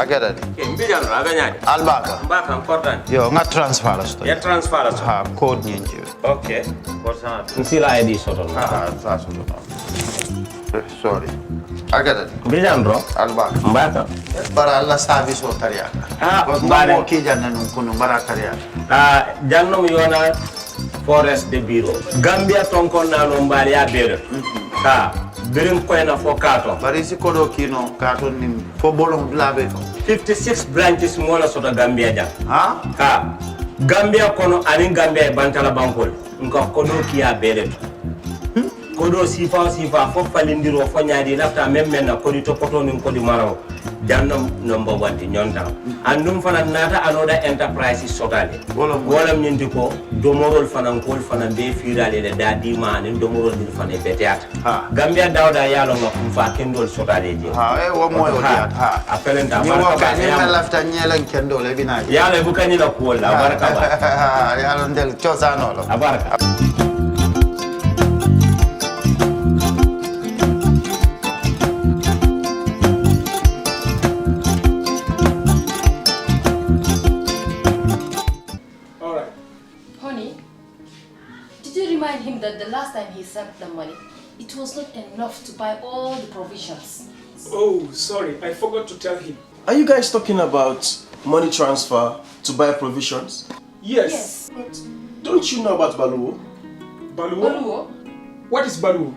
get it. Mbijan aganya. Albaka. Mbaka important. Yo, nga transfer la sto. Ya transfer la. Ha, code nyinji. Okay. Kosa. Nsila ID soto. Sa soto. Sorry. I get it. Mbijan bro. Albaka. Mbaka. Bara alla service o tariya. Mbare ki janna nun kunu bara tariya. Jannom yona forest de bureau. Gambia tonkon na no mbali ya bere. Birim koyna fo kato. Bari si kodo kino kato ni fo bolong blabe to. 56 branches mola sota Gambia jam. Ha? Gambia kono anin Gambia bantala bankol. Nka kodo kiya bere to. Kodo sifa fo falindiro fo nyaadi lafta memmen na kodi to poto nin kodi maraw. Jannam number 1 ti nyonta. Andum fana nata anoda enterprise sotale. Wolam nyindi ko domorol fana kol fana be firale de dadi ma nin domorol din fana beteata. Gambia dawda yalo ma fa kendol sotale je. Wo moyo diat. Apelenta ni waka ni lafta nyelen kendol e bina. Yalo bukani la ko la baraka ba. Yalo ndel chosano lo. Abaraka. Him that the last time he sent the money, it was not enough to buy all the provisions. Oh, sorry, I forgot to tell him. Are you guys talking about money transfer to buy provisions? Yes. But Don't you know about Baluwo? Baluwo? What is Baluwo?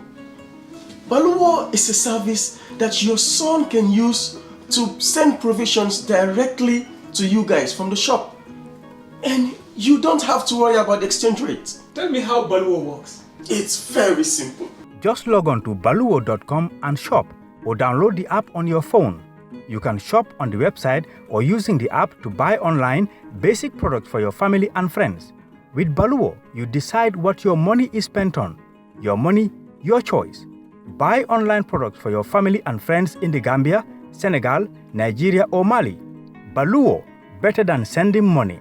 Baluwo is a service that your son can use to send provisions directly to you guys from the shop. And you don't have to worry about the exchange rate. Tell me how Baluwo works. It's very simple. Just log on to baluwo.com and shop, or download the app on your phone. You can shop on the website or using the app to buy online basic products for your family and friends. With Baluwo, you decide what your money is spent on. Your money, your choice. Buy online products for your family and friends in the Gambia, Senegal, Nigeria or Mali. Baluwo, better than sending money.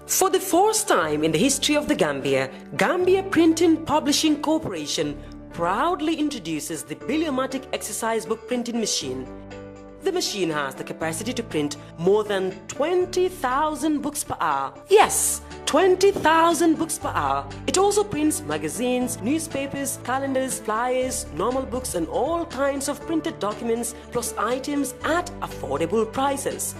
For the first time in the history of the Gambia, Gambia Printing Publishing Corporation proudly introduces the Biliomatic exercise book printing machine. The machine has the capacity to print more than 20,000 books per hour. Yes, 20,000 books per hour. It also prints magazines, newspapers, calendars, flyers, normal books and all kinds of printed documents plus items at affordable prices.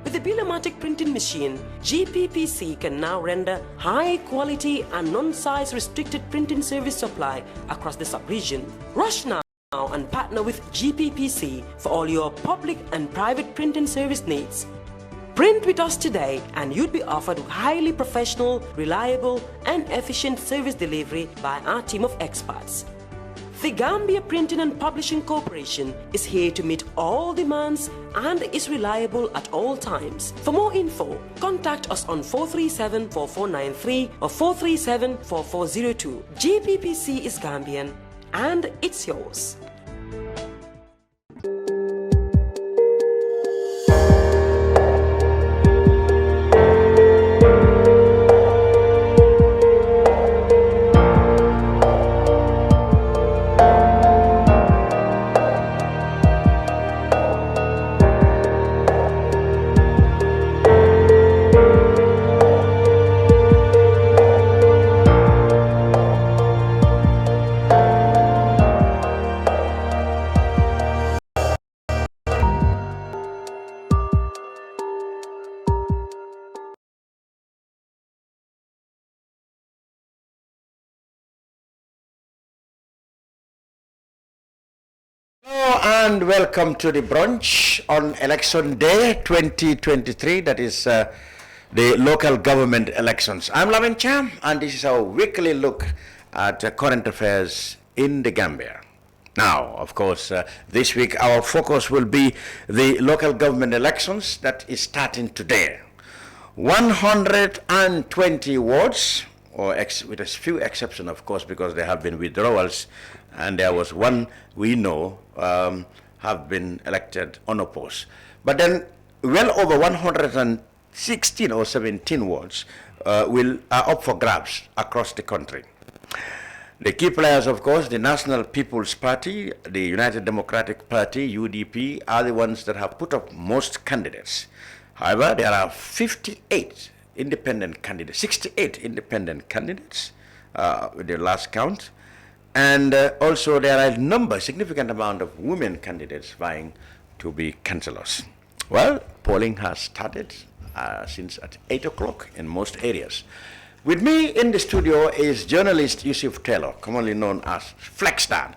With the Biliomatic printing machine, GPPC can now render high quality and non-size restricted printing service supply across the sub-region. Rush now and partner with GPPC for all your public and private printing service needs. Print with us today and you'd be offered highly professional, reliable and efficient service delivery by our team of experts. The Gambia Printing and Publishing Corporation is here to meet all demands and is reliable at all times. For more info, contact us on 437-4493 or 437-4402. GPPC is Gambian and it's yours. And welcome to the brunch on election day 2023, that is the local government elections. I'm Lamin Cham and this is our weekly look at current affairs in the Gambia. Now, of course, this week our focus will be the local government elections that is starting today. 120 wards, or with a few exceptions, of course, because there have been withdrawals, and there was one we know have been elected unopposed. But then well over 116 or 17 wards are up for grabs across the country. The key players, of course, the National People's Party, the United Democratic Party, UDP, are the ones that have put up most candidates. However, there are 58 independent candidates, 68 independent candidates with the last count. And also there are a significant amount of women candidates vying to be councillors. Well, polling has started since at 8 o'clock in most areas. With me in the studio is journalist Yusuf Taylor, commonly known as Flexstan.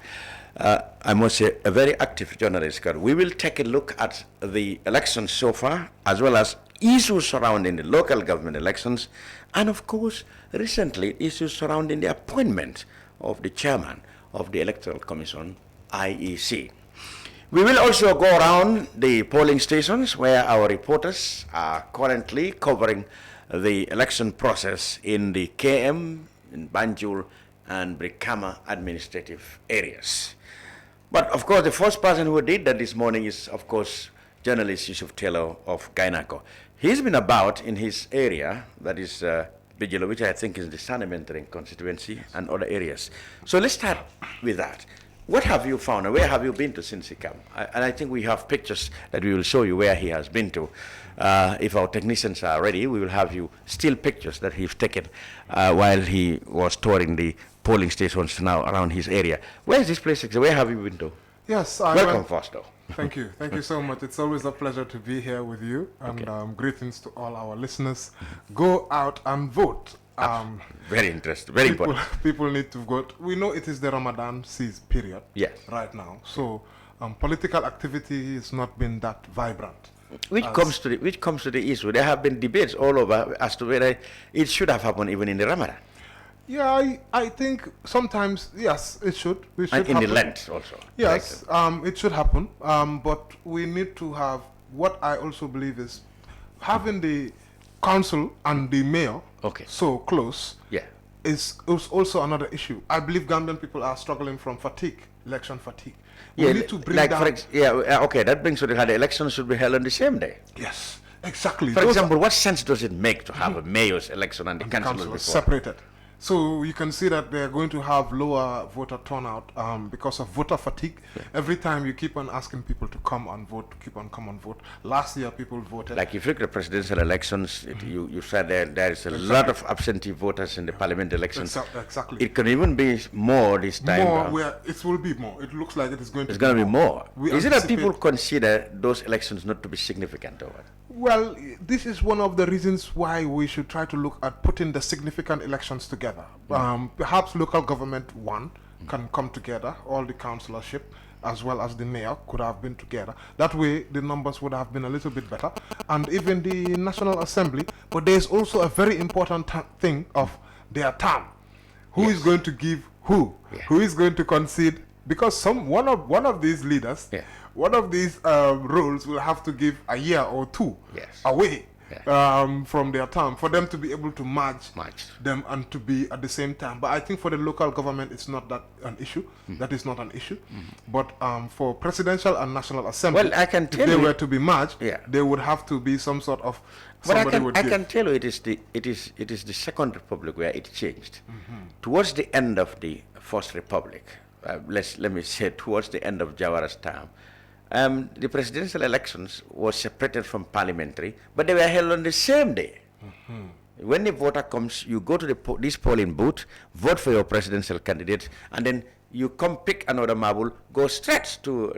I must say, a very active journalist. We will take a look at the elections so far, as well as issues surrounding the local government elections, and of course, recently, issues surrounding the appointment of the chairman of the Electoral Commission, IEC. We will also go around the polling stations where our reporters are currently covering the election process in the KM, in Banjul, and Brikama administrative areas. But of course, the first person who did that this morning is, of course, journalist Yusuf Taylor of Gainako. He's been about in his area, that is Banjul, which I think is the Sanamenting constituency, and other areas. So let's start with that. What have you found, and where have you been to since he came? And I think we have pictures that we will show you where he has been to. If our technicians are ready, we will have you still pictures that he's taken while he was touring the polling stations now around his area. Where is this place? Where have you been to? Yes, welcome, Fatou. Thank you. Thank you so much. It's always a pleasure to be here with you. And greetings to all our listeners. Go out and vote. Very interesting. Very important. People need to vote. We know it is the Ramadan season period right now. So political activity has not been that vibrant. Which comes to the issue. There have been debates all over as to whether it should have happened even in the Ramadan. Yeah, I think sometimes, yes, it should. It should and in happen. the Lent also. Yes, it should happen. But we need to have, what I also believe is, having the council and the mayor so close is also another issue. I believe Gambian people are struggling from fatigue, election fatigue. We need to bring down... that brings to the elections should be held on the same day. Yes, exactly. For example, what sense does it make to have a mayor's election and the council separated? So you can see that they're going to have lower voter turnout because of voter fatigue. Every time you keep on asking people to come and vote, come and vote. Last year people voted. Like if you look at the presidential elections, you said there is a lot of absentee voters in the parliament elections. Exactly. It can even be more this time. It will be more. It looks like it is going to be more. It's going to be more. Is it that people consider those elections not to be significant or what? Well, this is one of the reasons why we should try to look at putting the significant elections together. Perhaps local government can come together, all the councillorship as well as the mayor could have been together. That way the numbers would have been a little bit better. And even the National Assembly. But there's also a very important thing of their term. Who is going to give who? Who is going to concede? Because one of these leaders, one of these roles will have to give a year or two away from their term for them to be able to merge them and to be at the same time. But I think for the local government, it's not that an issue. That is not an issue. But for presidential and National Assembly, if they were to be merged, there would have to be some sort of. But I can tell you, it is the Second Republic where it changed. Towards the end of the First Republic, let me say towards the end of Jawara's term, the presidential elections were separated from parliamentary, but they were held on the same day. When the voter comes, you go to this polling booth, vote for your presidential candidate, and then you come pick another marble, go straight to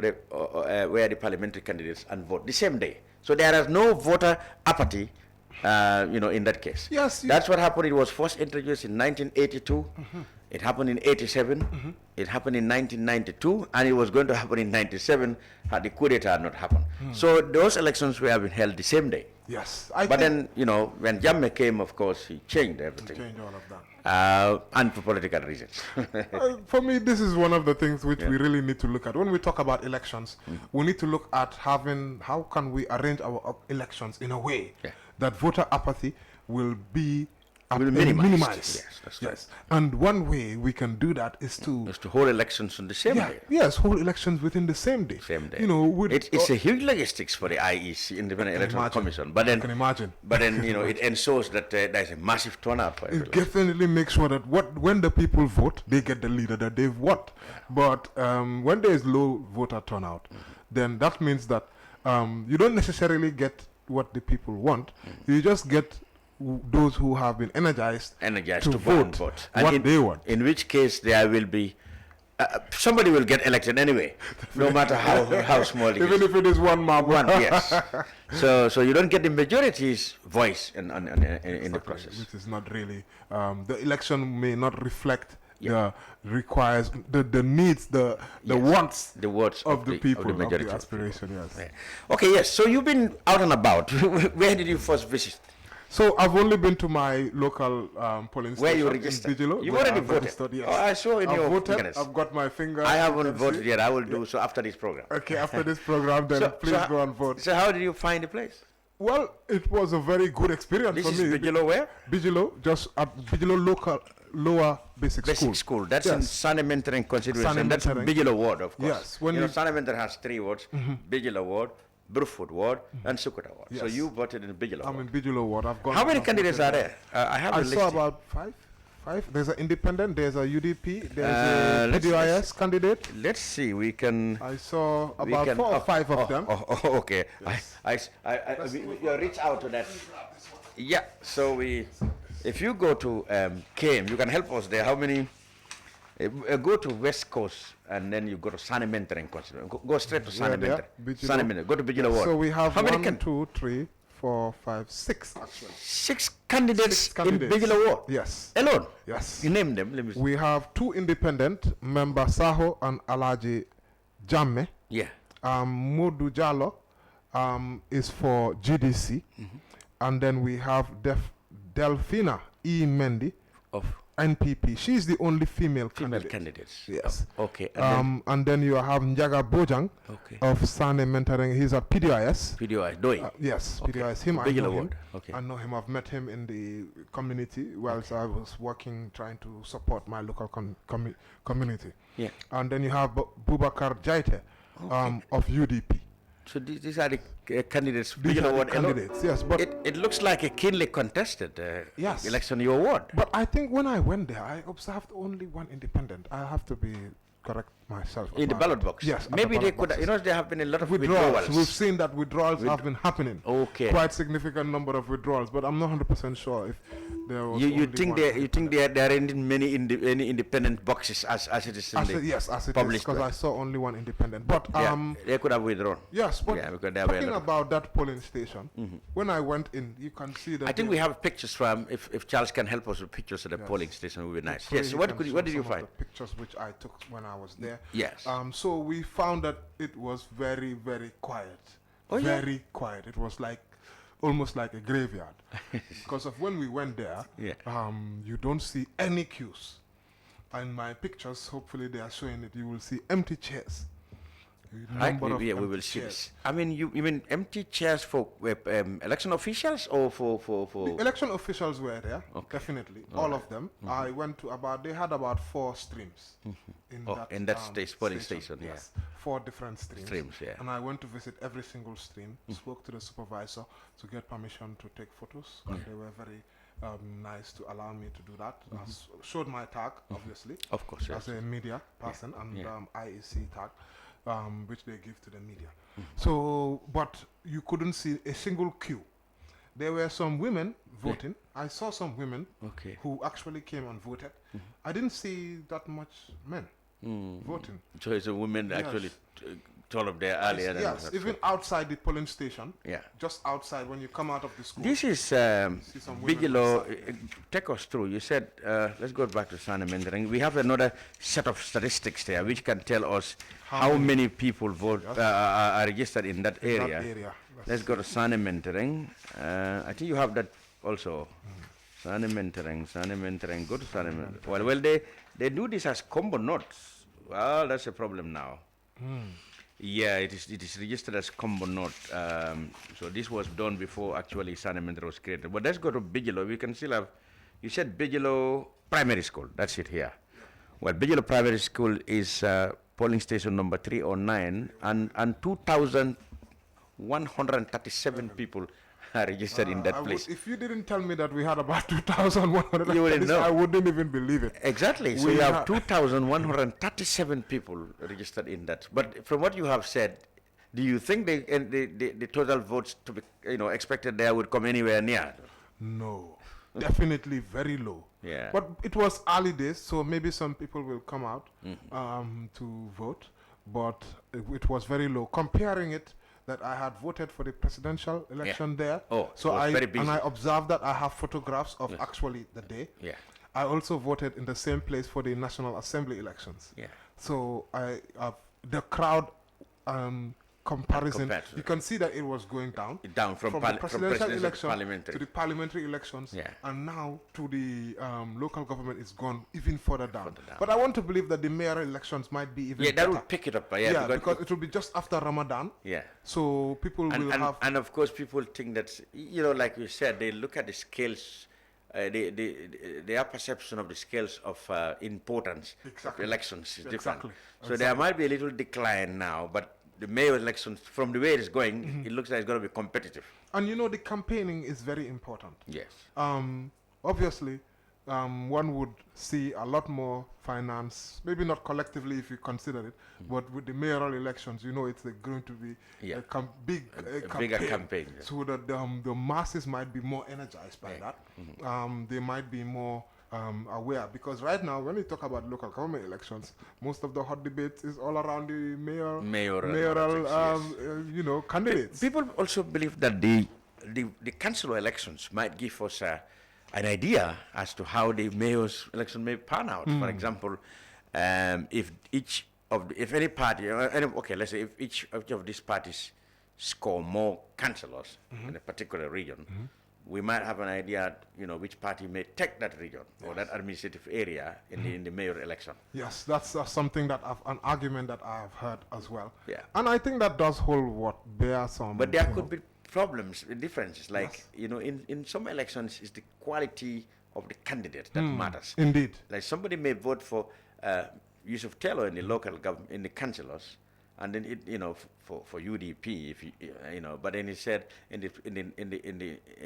where the parliamentary candidates and vote the same day. So there is no voter apathy, in that case. Yes. That's what happened. It was first introduced in 1982. It happened in 87, it happened in 1992, and it was going to happen in 97 had the coup d'etat not happened. So those elections were being held the same day. Yes. But then, when Jammeh came, of course, he changed everything. He changed all of that. And for political reasons. For me, this is one of the things which we really need to look at. When we talk about elections, we need to look at how can we arrange our elections in a way that voter apathy will be Will be minimized. Yes, that's right. yes. And one way we can do that is to hold elections on the same day. Yes, hold elections within the same day. Same day. You know, it's a huge logistics for the IEC, Independent Electoral Commission. But then, I can imagine. But then, it ensures that there's a massive turnout for it definitely makes sure that when the people vote, they get the leader that they've want. Yeah. But when there is low voter turnout, then that means that you don't necessarily get what the people want. You just get those who have been energized to vote what they want. In which case there will be somebody will get elected anyway, no matter how small it is. Even if it is one man. Yes. So you don't get the majority's voice in the process. Which is not really the election may not reflect the requires the needs, the wants, the words of the people, of the majority, of the aspiration. Yes. Yeah. Okay. Yes. So you've been out and about. Where did you first visit? So I've only been to my local polling station. Where you registered? You've already voted? Yes. Oh, I saw in your voted. fingers. I've got my finger. I haven't voted yet. I will do so after this program. Okay, after this program, then please go and vote. So how did you find the place? Well, it was a very good experience for me. This is Banjul where? Banjul, just at Banjul local lower basic school. That's in Sanimentering Constituency. And that's Banjul ward, of course. Yes. Sanimentering has 3 wards. Banjul ward, Bruford ward, and Sukuta ward. Yes. So you voted in Banjul ward. I'm in Banjul ward. I've got. How many candidates are there? I saw about 5. There's an independent, there's a UDP, there's a PDIS candidate. Let's see, we can... I saw about 4 or 5 of them. Okay. Yes. We'll reach out to that. Yeah, so if you go to Kerr, you can help us there. How many... go to West Coast and then you go to Sanimentering. Go straight to Sanimentering. Go to Banjul ward. So we have how many 1, 2, 3, 4, 5, 6 actually. 6 candidates in Banjul ward? Yes. Alone? Yes. You name them. Let me see. We have 2 independent, Member Saho and Alaji Jamme. Yeah. Modu Jallo is for GDC. And then we have Delphina E. Mendy of NPP. She's the only female candidate. Yes. Okay. And then you have Njaga Bojang of Sane Mentoring. He's a PDIS. PDIS, Doi. Yes, okay. PDIS. Him, I know him. Okay. I know him. I've met him in the community whilst I was working, trying to support my local community. Yeah. And then you have Bubakar Jaite of UDP. So these are the candidates. These are the candidates, yes. But it looks like a keenly contested election in your ward. But I think when I went there, I observed only one independent. I have to be correct myself. In the ballot box? Yes. Maybe they could, there have been a lot of withdrawals. We've seen that withdrawals have been happening. Okay. Quite significant number of withdrawals, but I'm not 100% sure if there was you think there are many independent boxes as it is in as it published, because I saw only one independent. But they could have withdrawn. Yes, but talking about that polling station, when I went in, you can see that. I think we have pictures from. If Charles can help us with pictures of the polling station, it would be nice. Yes. What did you find? The pictures which I took when I was there. Yes. So we found that it was very, very quiet. Very quiet. It was like almost like a graveyard. Because of when we went there, you don't see any queues. And my pictures, hopefully they are showing it, you will see empty chairs. We will see this. I mean, you mean empty chairs for election officials or for The election officials were there, definitely, all of them. I went to they had about 4 streams in that polling station. Yes, 4 different streams. And I went to visit every single stream, spoke to the supervisor to get permission to take photos, and they were very nice to allow me to do that. I showed my tag, obviously, of course, as a media person, and IEC tag. Which they give to the media. So, but you couldn't see a single queue. There were some women voting. I saw some women who actually came and voted. I didn't see that much men voting. So it's a woman actually told up there earlier. Yes, even outside the polling station. Yeah. Just outside when you come out of the school. This is Banjul. Take us through. You said, let's go back to Sanimentering. We have another set of statistics there which can tell us how many people vote are registered in that area. Let's go to Sanimentering. I think you have that also. Sanimentering. Go to Sanimentering. Well, they do this as combo notes. Well, that's a problem now. Yeah, it is registered as combo note. So this was done before actually Sanimentering was created. But let's go to Banjul. We can still have, You said Bijilo Primary School. That's it here. Well, Bijilo Primary School is polling station number 309, and 2,137 people are registered in that place. If you didn't tell me that we had about 2,100, you wouldn't know. I wouldn't even believe it. Exactly. So you have 2,137 people registered in that. But from what you have said, do you think the total votes to be expected there would come anywhere near? No, definitely very low. Yeah. But it was early days, so maybe some people will come out to vote. But it was very low. Comparing it, that I had voted for the presidential election there. Oh, so very busy. And I observed that I have photographs of actually the day. Yeah. I also voted in the same place for the National Assembly elections. Yeah. So the crowd comparison, you can see that it was going down. From the presidential election to the parliamentary elections, and now to the local government, it's gone even further down. But I want to believe that the mayor elections might be even better. That will pick it up. Because it will be just after Ramadan. Yeah. So people will have... And of course people think that, like you said, they look at the scales, their perception of the scales of importance of elections is different. So there might be a little decline now, but the mayor elections, from the way it's going, it looks like it's going to be competitive. And the campaigning is very important. Yes. Obviously, one would see a lot more finance, maybe not collectively if you consider it, but with the mayoral elections, it's going to be a bigger campaign. Yeah. So that the masses might be more energized by that. They might be more aware, because right now when we talk about local government elections, most of the hot debates is all around the mayoral candidates. People also believe that the council elections might give us an idea as to how the mayor's election may pan out. For example, if any party, let's say if each of these parties score more councillors in a particular region, we might have an idea, which party may take that region or that administrative area in the mayor election. Yes, that's something that an argument that I have heard as well. Yeah. And I think that does hold bear some. But there could be problems, differences. Like, in some elections, it's the quality of the candidate that matters. Indeed. Like somebody may vote for Yusuf Taylor in the local government, in the councillors, and then for UDP, but then he said in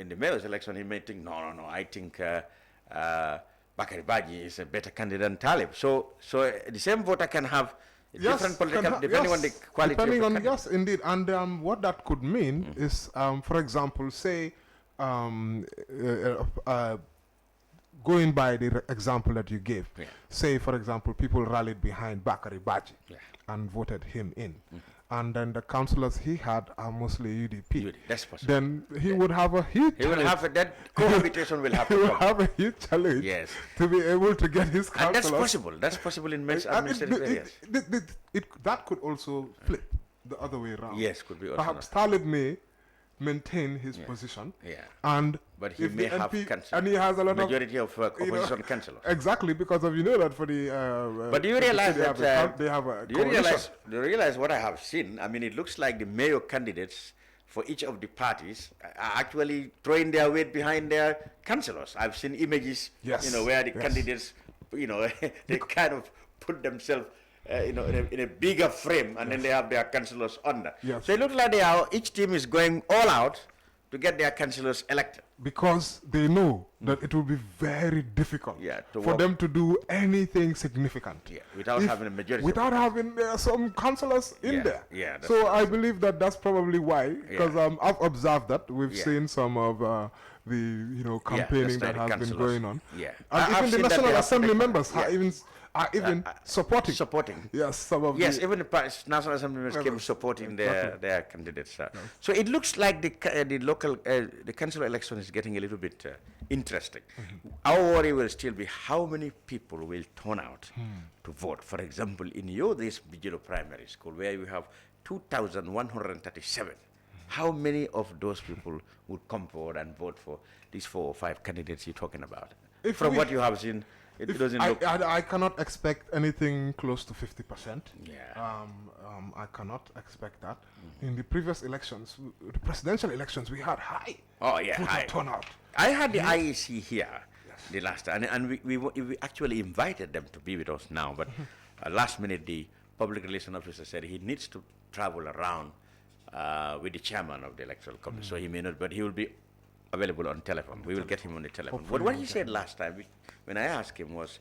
the mayor's election he may think no, I think Bakari Baji is a better candidate than Talib. So the same voter can have different political depending on the quality of the candidate. Yes, indeed. And what that could mean is, for example, say going by the example that you gave, say for example people rallied behind Bakari Baji and voted him in, and then the councillors he had are mostly UDP. That's possible. Then he would have a huge that cohabitation will happen. He will have a huge challenge to be able to get his councillors. And that's possible. That's possible in many administrative areas. That could also flip the other way around. Yes, could be also. Perhaps Talib may maintain his position, but he may have and he has a lot majority of opposition councillors. Exactly, because of that for the. But do you realize that they have a do you realize what I have seen? I mean, it looks like the mayor candidates for each of the parties are actually throwing their weight behind their councillors. I've seen images, where the candidates, they kind of put themselves. In a bigger frame, and then they have their councillors under. Yes. So it looks like each team is going all out to get their councillors elected. Because they know that it will be very difficult for them to do anything significant. Without having a majority. Without having some councillors in there. So I believe that's probably why, because I've observed that. We've seen some of the campaigning that has been going on. And even the National Assembly members are even supporting. Yes, some of even the National Assembly members came supporting their candidates. So it looks like the local the council election is getting a little bit interesting. Our worry will still be how many people will turn out to vote. For example, in this Bijilo Primary School, where you have 2,137, how many of those people would come forward and vote for these 4 or 5 candidates you're talking about? From what you have seen, it doesn't look... I cannot expect anything close to 50%. I cannot expect that. In the previous elections, the presidential elections, we had high high turnout. I had the IEC here, The last time, and we actually invited them to be with us now, but last minute the public relations officer said he needs to travel around with the chairman of the Electoral Commission, so he may not, but he will be available on telephone. We will get him on the telephone. But what he said last time, when I asked him, was,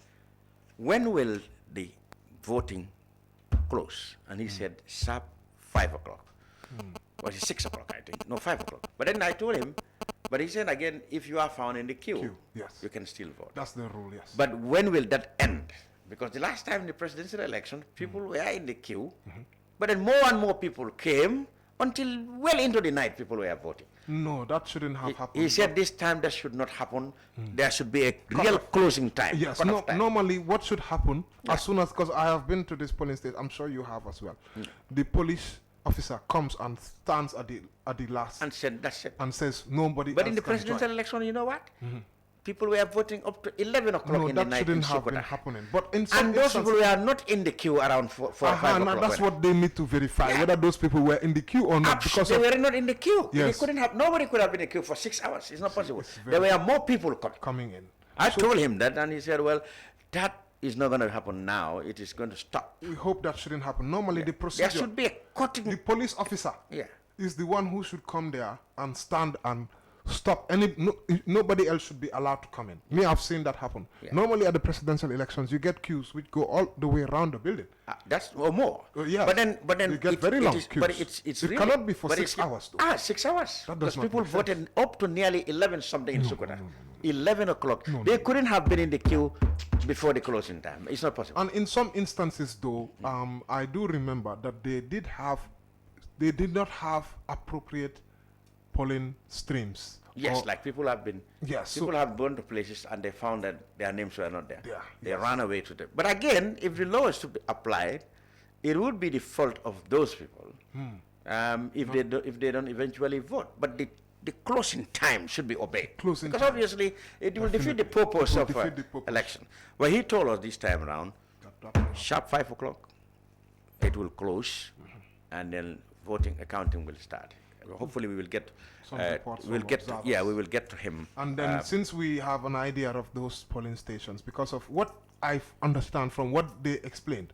when will the voting close? And he said, sharp 5 o'clock. Was it 6 o'clock, I think? No, 5 o'clock. But then I told him, but he said again, if you are found in the queue, yes, you can still vote. That's the rule, yes. But when will that end? Because the last time in the presidential election, people were in the queue, but then more and more people came until well into the night, people were voting. No, that shouldn't have happened. He said this time that should not happen. There should be a real closing time. Yes, normally what should happen, as soon as, because I have been to this polling station, I'm sure you have as well, the police officer comes and stands at the last and said that's it, and says nobody. But in the presidential election, you know what? People were voting up to 11 o'clock in the night. No, that shouldn't have been happening. But in some those people were not in the queue around 4 or 5 o'clock. That's what they need to verify, whether those people were in the queue or not. Because they were not in the queue. Yes. They couldn't have. Nobody could have been in the queue for 6 hours. It's not possible. There were more people coming in. I told him that, and he said, "Well, that is not going to happen now. It is going to stop." We hope that shouldn't happen. Normally, the procedure. There should be a cutting. The police officer is the one who should come there and stand and stop. Nobody else should be allowed to come in. Me, I've seen that happen. Normally, at the presidential elections, you get queues which go all the way around the building. That's or more. Yeah. But then you get very long queues. But it really, cannot be for 6 hours. Though. 6 hours. Because people make voted up to nearly 11 something in Sukuta. 11 o'clock. They couldn't have been in the queue before the closing time. It's not possible. And in some instances, though, I do remember that they did not have appropriate polling streams. Yes, like people have been. Yes, people have gone to places and they found that their names were not there. Yeah, they ran away to them. But again, if the law is to be applied, it would be the fault of those people if they don't eventually vote. But the closing time should be obeyed. Because obviously it will defeat the purpose of election. Well, he told us this time around, sharp 5 o'clock, it will close, and then accounting will start. Hopefully we will get we will get to him. And then since we have an idea of those polling stations, because of what I understand from what they explained,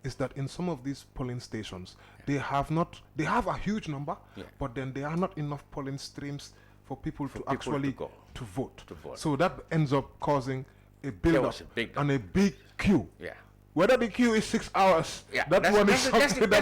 is that in some of these polling stations they have a huge number, but then there are not enough polling streams for people to actually vote. So that ends up causing a build-up and a big queue. Whether the queue is 6 hours, that's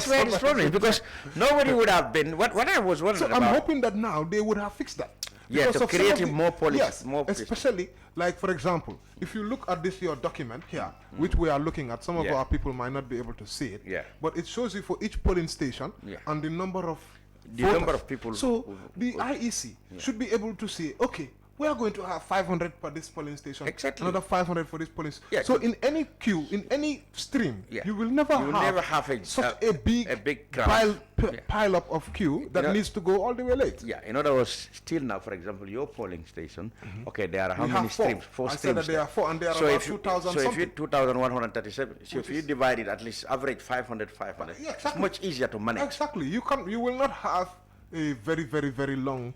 where it's from. Because nobody would have been. What I was wondering about. I'm hoping that now they would have fixed that. Yeah, to create more policies. Yes, especially, like, for example, if you look at your document here, which we are looking at, some of our people might not be able to see it, but it shows you for each polling station and the number of people. So the IEC should be able to say, okay, we are going to have 500 for this polling station, another 500 for this polling station. So in any queue, in any stream, you will never have such a big pile up of queue that needs to go all the way late. Yeah, in other words, still now, for example, your polling station, okay, there are how many streams? 4 streams. I said that there are 4, and there are about 2,000 So if you 2,137, so if you divide it, at least average 500, it's much easier to manage. Exactly. You will not have a very, very, very long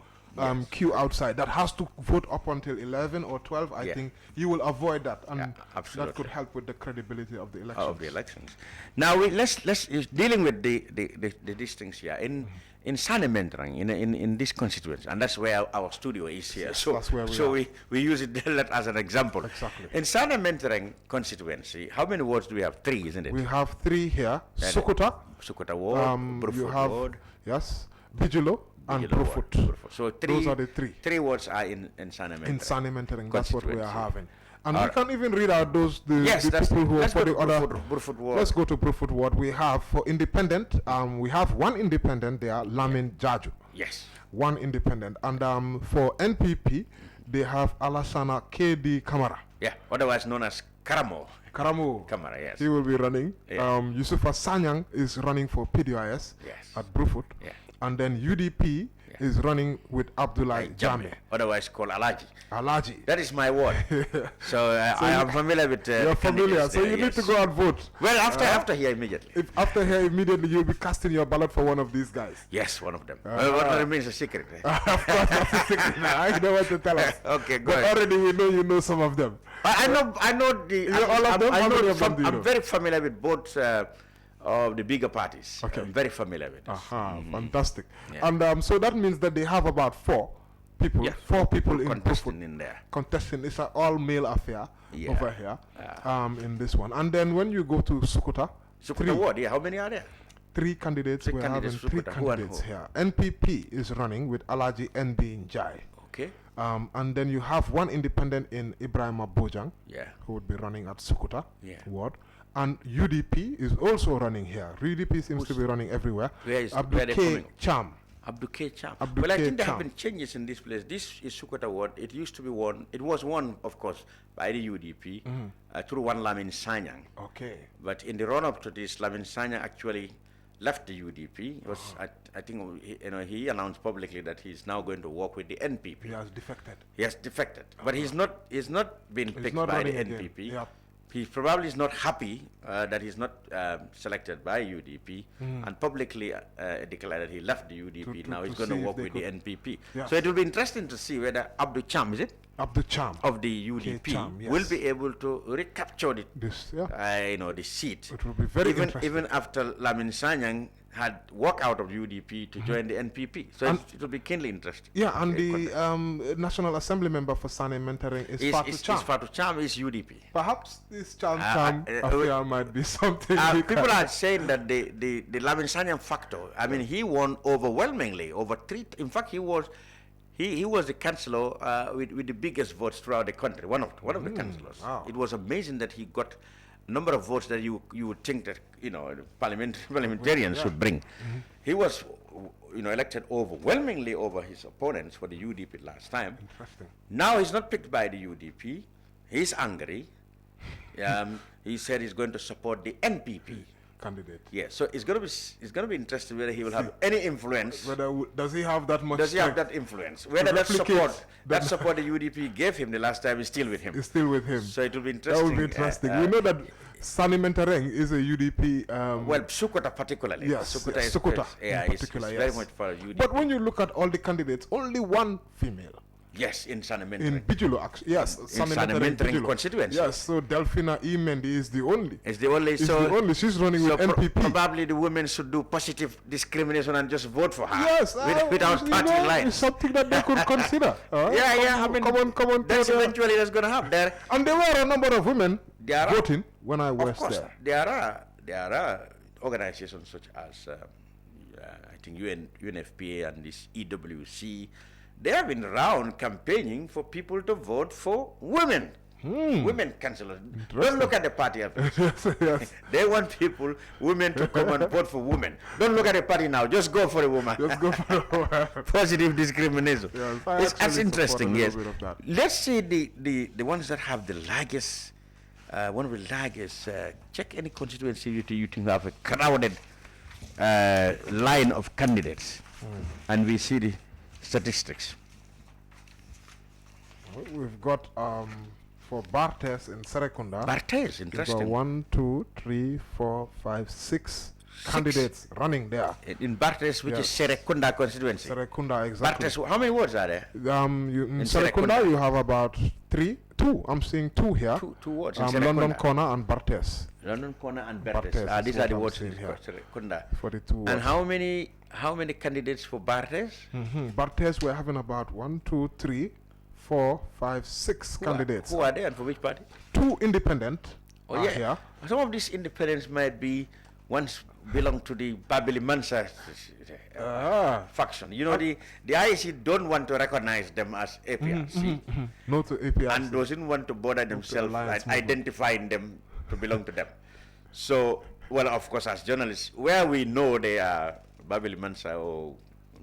queue outside that has to vote up until 11 or 12. I think you will avoid that, and that could help with the credibility of the elections. Now let's dealing with these things here in Sanementrang, in this constituency, and that's where our studio is here. Yes, so that's where we use it as an example. Exactly. In Sanementrang constituency, how many wards do we have? 3, isn't it? We have 3 here. Sukuta ward, Brufut ward. Yes, Banjul and Brufut. So those are the 3. 3 wards are in Sanementrang. In Sanementrang, that's what we are having. And we can even read out the people who are for the other. Brufut ward. Let's go to Brufut ward. We have for independent, we have 1 independent there, Lamin Cham. Yes. 1 independent. And for NPP, they have Alassana KD Kamara. Yeah, otherwise known as Karamo. Kamara, yes. He will be running. Yusufa Sanyang is running for PDIS at Brufut. Yeah. And then UDP, is running with Abdullah Jame. Otherwise called Alaji. Alaji. That is my word. So I am familiar with you're familiar, so you need to go and vote. Well, after here immediately. If after here immediately, you'll be casting your ballot for one of these guys. Yes, one of them. What remains a secret. Of course, that's a secret. I know what to tell us. Okay, good. But already we know you know some of them. I know all of them? How many of them do you know? I'm very familiar with both of the bigger parties. Okay. I'm very familiar with this. Fantastic. Yeah. And so that means that they have about four people in contesting in there. Contesting. It's an all-male affair over here in this one. And then when you go to Sukuta, what? Yeah, how many are there? Three candidates. We're having three candidates here. NPP is running with Alaji NB Njai. Okay. And then you have one independent in Ibrahima Bojang, who would be running at Sukuta ward. And UDP is also running here. UDP seems to be running everywhere. Where is Cham. Abdul K. Cham. Well, I think there have been changes in this place. This is Sukuta ward. It used to be won. It was won, of course, by the UDP through one Lamin Cham. Okay. But in the run-up to this, Lamin Cham actually left the UDP. I think he announced publicly that he's now going to work with the NPP. He has defected. He has defected, but he's not been picked by the NPP. Yep. He probably is not happy that he's not selected by UDP, and publicly declared that he left the UDP. Now he's going to work with the NPP. Yeah. So it will be interesting to see whether Abdul Cham, is it? Abdul Cham of the UDP will be able to recapture the seat. It will be very interesting. Even after Lamin Cham had walked out of UDP to join the NPP. So it will be keenly interesting. Yeah, and the National Assembly member for Sane Mentoring is Fatou Cham. Fatou Cham is UDP. Perhaps this Cham affair might be something. People are saying that the Lamin Cham factor, I mean, he won overwhelmingly, over three. In fact, he was the councillor with the biggest votes throughout the country, one of the councillors. Wow. It was amazing that he got a number of votes that you would think that parliamentarians should bring. He was elected overwhelmingly over his opponents for the UDP last time. Interesting. Now he's not picked by the UDP. He's angry. He said he's going to support the NPP candidate. Yeah, so it's going to be interesting whether he will have any influence. Does he have that much? Does he have that influence? Whether that support the UDP gave him the last time is still with him. It's still with him. So it will be interesting. That will be interesting. We know that Sani Mentereng is a UDP. Well, Sukuta particularly. Yes, Sukuta in particular. It's very much for UDP. But when you look at all the candidates, only one female. Yes, in Sani Mentereng. In Banjul, actually. Yes, in Sani Mentereng Constituency. Yes, so Delphina E. Mendy is the only. Is the only. She's running with NPP. Probably the women should do positive discrimination and just vote for her. Yes, without party lines. It's something that they could consider. I mean, come on. That's eventually that's going to happen there. And there were a number of women voting when I was there. There are organizations such as I think UNFPA and this EWC. They have been around campaigning for people to vote for women. Women councillors. Don't look at the party. Yes. They want women to come and vote for women. Don't look at the party now. Just go for a woman. Just go for a woman. Positive discrimination. Yes, that's interesting. Yes. That. Let's see the ones that have the largest. One of the largest. Check any constituency you think have a crowded line of candidates, and we see the statistics. We've got for Bartes in Serekunda. Bartes, interesting. We've got 1, 2, 3, 4, 5, 6 candidates running there. In Bartes, which is Serekunda constituency. Serekunda, exactly. Bartes, how many wards are there? In Serekunda, you have about 2. I'm seeing 2 here. Two wards. London Corner and Bartes. London Corner and Bartes. These are the wards in Serekunda. For the 2 wards. And how many candidates for Bartes? Bartes, we're having about 1, 2, 3, 4, 5, 6 candidates. Who are they and for which party? 2 independent. Here. Some of these independents might be once belong to the Babili Mansa faction. The IEC don't want to recognize them as APRC. No to APRC. And doesn't want to bother themselves and identifying them to belong to them. So, well, of course, as journalists, where we know they are Babili Mansa or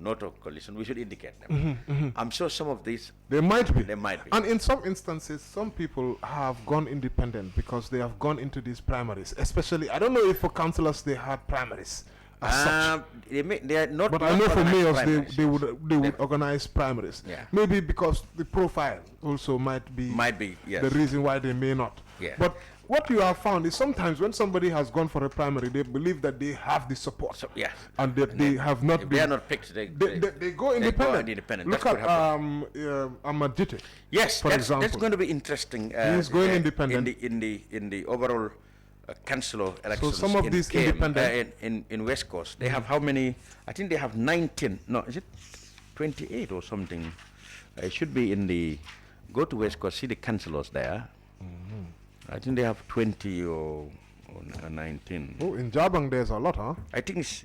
Noto coalition, we should indicate them. I'm sure some of these they might be. And in some instances, some people have gone independent because they have gone into these primaries. Especially, I don't know if for councillors they had primaries They are not. But not I know for mayors primaries. they would organize primaries. Yeah. Maybe because the profile also might be yes. the reason why they may not. Yeah. But what you have found is sometimes when somebody has gone for a primary, they believe that they have the support. So, yes. And that they have not If been. they are not picked, they go independent. That Look could at Ahmad Jite. Yes, for that's example. going to be interesting. He's going independent in the overall council elections. some of these independent in West Coast, they have how many? I think they have 19. No, is it 28 or something? It should be in the. Go to West Coast, see the councillors there. I think they have 20 or 19. Oh, in Jabang there's a lot, huh? I think it's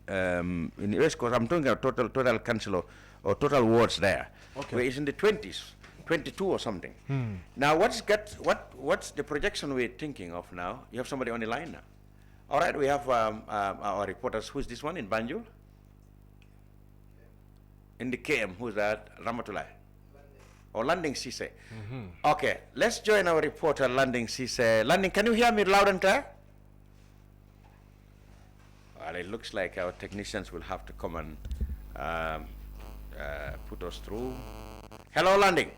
in the West Coast. I'm talking about total councillor or total wards there. Okay. Where it's in the 20s, 22 or something. Now what's the projection we're thinking of now? You have somebody on the line now. All right, we have our reporters. Who's this one in Banjul? In the KM, who's that? Ramatullah. Or Landing Sise. Okay, let's join our reporter Landing Sise. Landing, can you hear me loud and clear? Well, it looks like our technicians will have to come and put us through. Hello, Landing.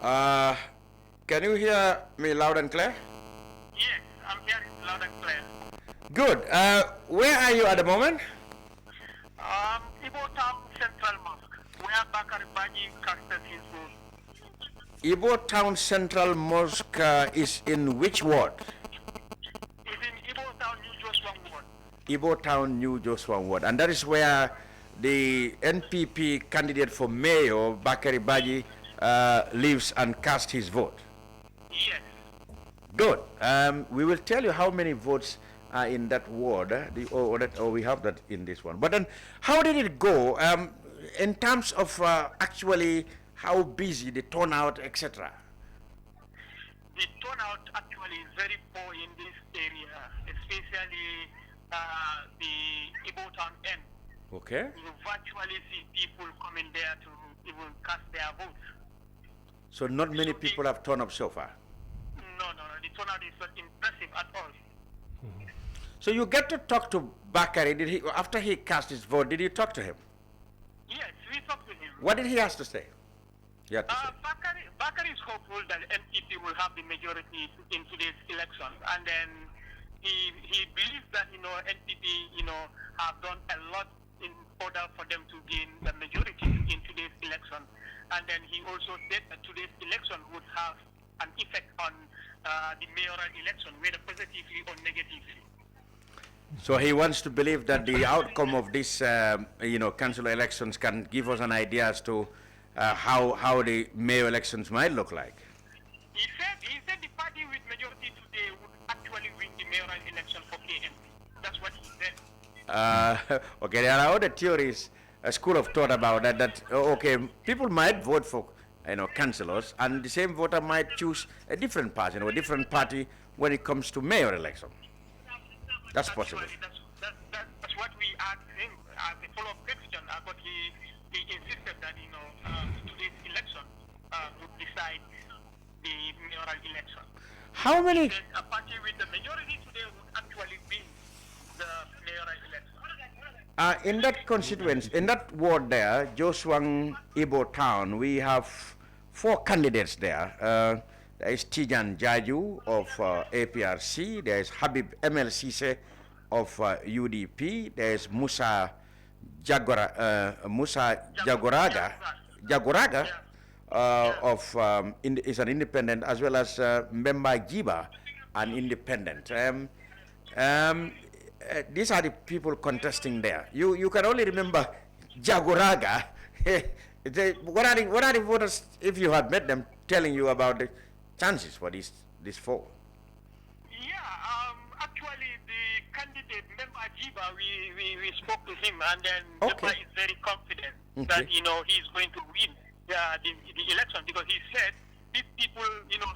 Can you hear me loud and clear? Yes, I'm hearing loud and clear. Good. Where are you at the moment? Ibo Town Central Mosque, where Bakari Baji casted his vote. Ibo Town Central Mosque is in which ward? It's in Ibo Town, New Joshua ward. Ibo Town, New Joshua ward. And that is where the NPP candidate for mayor, Bakari Baji, lives and cast his vote. Yes. Good. We will tell you how many votes are in that ward, or we have that in this one. But then, how did it go in terms of actually how busy the turnout, etc.? The turnout actually is very poor in this area, especially the Ibo Town end. Okay. You virtually see people coming there to even cast their votes. So not many people have turned up so far. No. The turnout is not impressive at all. So you get to talk to Bakari. Did he, after he cast his vote, did you talk to him? Yes, we talked to him. What did he have to say? Bakari is hopeful that NPP will have the majority in today's election, and then he believes that NPP have done a lot in order for them to gain the majority in today's election, and then he also said that today's election would have an effect on the mayoral election, whether positively or negatively. So he wants to believe that the outcome of this, council elections can give us an idea as to how the mayor elections might look like. He said the party with majority today would actually win the mayoral election for KM. That's what he said. Okay, there are other theories, a school of thought about that. Okay, people might vote for councillors, and the same voter might choose a different party, a different party when it comes to mayor election. That's possible. That's what we asked him as a follow-up question, but he insisted that today's election would decide the mayoral election. How many? A party with the majority today would actually win the mayoral election. In that constituency, in that ward there, Joshua Ibo Town, we have 4 candidates there. There is Tijan Jaju of APRC, there is Habib MLCC of UDP, there is Musa Jagoraga is an independent, as well as Mbemba Jiba, an independent. These are the people contesting there. You can only remember Jagoraga. What are the voters, if you had met them, telling you about the chances for these 4? Actually the candidate Mbemba Jiba, we spoke to him, and then Okay. Mbemba is very confident Okay. that he's going to win the election, because he said these people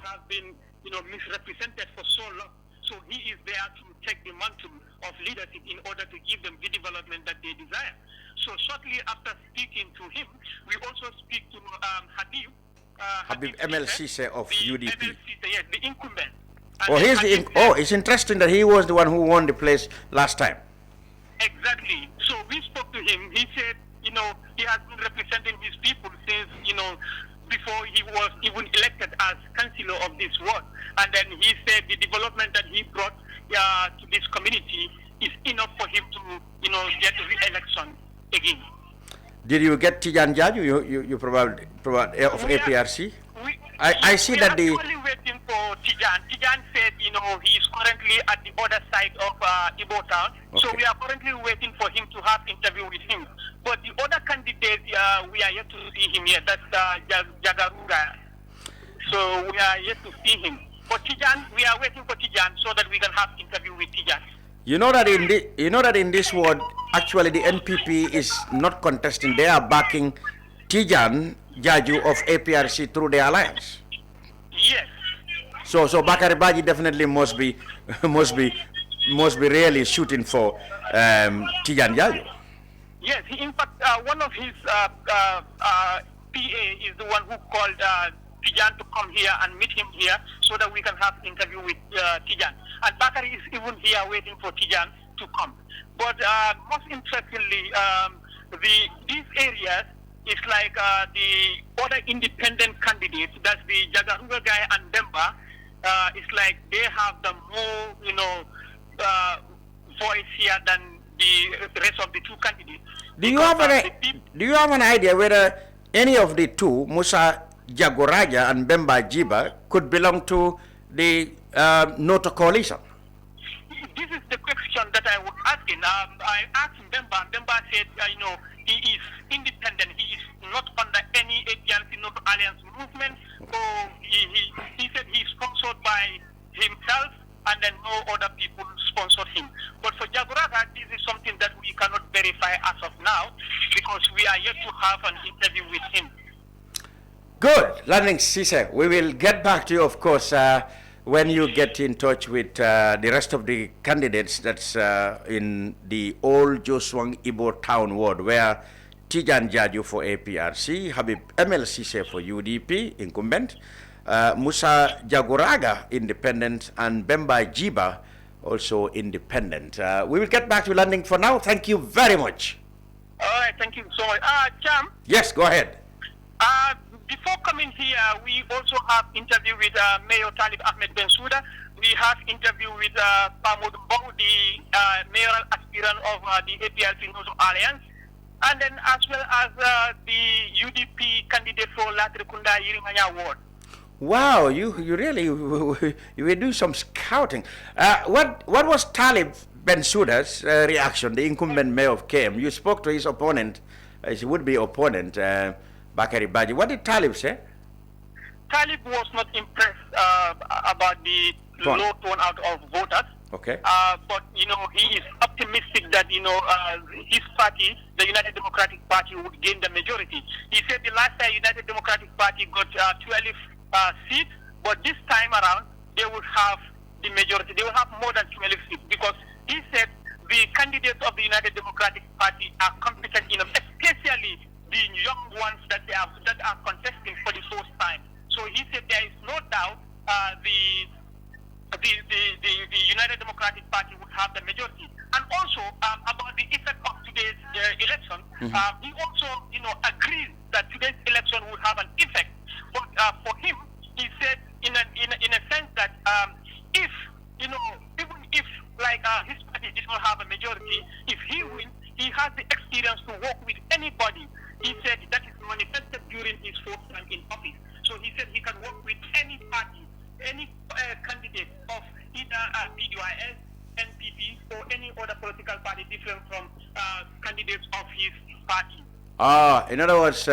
have been misrepresented for so long. So he is there to take the mantle of leadership in order to give them the development that they desire. So shortly after speaking to him, we also speak to Habib Habib MLCC of UDP. MLCC, yes, the incumbent. Oh, it's interesting that he was the one who won the place last time. Exactly. So we spoke to him. He said, he has been representing his people since, before he was even elected as councillor of this ward. And then he said the development that he brought to this community is enough for him to, get re-election again. Did you get Tijan Jaju? You provide of APRC? I see that we are actually waiting for Tijan. Tijan said, he is currently at the other side of Ibo town. Okay. So we are currently waiting for him to have interview with him. But the other candidate, we are yet to see him here. That's Jagaruga. So we are yet to see him. For Tijan, we are waiting for Tijan so that we can have interview with Tijan. You know that in this ward, actually the NPP is not contesting. They are backing Tijan Jaju of APRC through the alliance. Yes. So Bakari Baji definitely must be really shooting for Tijan Jaju. Yes. In fact, one of his PA is the one who called Tijan to come here and meet him here so that we can have interview with Tijan. And Bakari is even here waiting for Tijan to come. But most interestingly, these areas is like the other independent candidates. That's the Jagaruga guy and Demba. It's like they have the more, voice here than the rest of the two candidates. Do you have an idea whether any of the two, Musa Jagoraja and Bemba Jiba, could belong to the Noto coalition? This is the question that I was asking. I asked Bemba, and Bemba said, he is independent. He is not under any APRC Noto Alliance movement. So he said he is sponsored by himself, and then no other people sponsored him. But for Jagoraga, this is something that we cannot verify as of now because we are yet to have an interview with him. Good. Lamin Cham, we will get back to you, of course, when you get in touch with the rest of the candidates that's in the old Joswang Ibo town ward, where Tijan Jaju for APRC, Habib MLCC for UDP, incumbent, Musa Jagoraga, independent, and Bemba Jiba, also independent. We will get back to landing for now. Thank you very much. All right, thank you so much. Cham? Yes, go ahead. Before coming here, we also have interview with Mayor Talib Ahmed Bensouda. We have interview with Pamod Mbong, the mayoral aspirant of the APRC Noto Alliance, and then as well as the UDP candidate for Latrikunda Yirimanya Ward. Wow, you really you will do some scouting. What was Talib Bensouda's reaction, the incumbent mayor of Kerr? You spoke to his opponent, his would-be opponent, Bakari Baji. What did Talib say? Talib was not impressed about the low turnout of voters. Okay. But, he is optimistic that, his party, the United Democratic Party, would gain the majority. He said the last time United Democratic Party got 12 seats, but this time around, they would have the majority. They will have more than 12 seats because he said the candidates of the United Democratic Party are competent enough, especially the young ones that are contesting for the first time. So he said there is no doubt the United Democratic Party would have the majority. And also about the effect of today's election, he also agrees that today's election would have an effect. But for him, he said in a sense that if even if his party did not have a majority, if he wins, he has the experience to work with anybody. He said that is manifested during his first time in office. So he said he can work with any party, any candidate of either PDYS, NPP, or any other political party different from candidates of his party. In other words,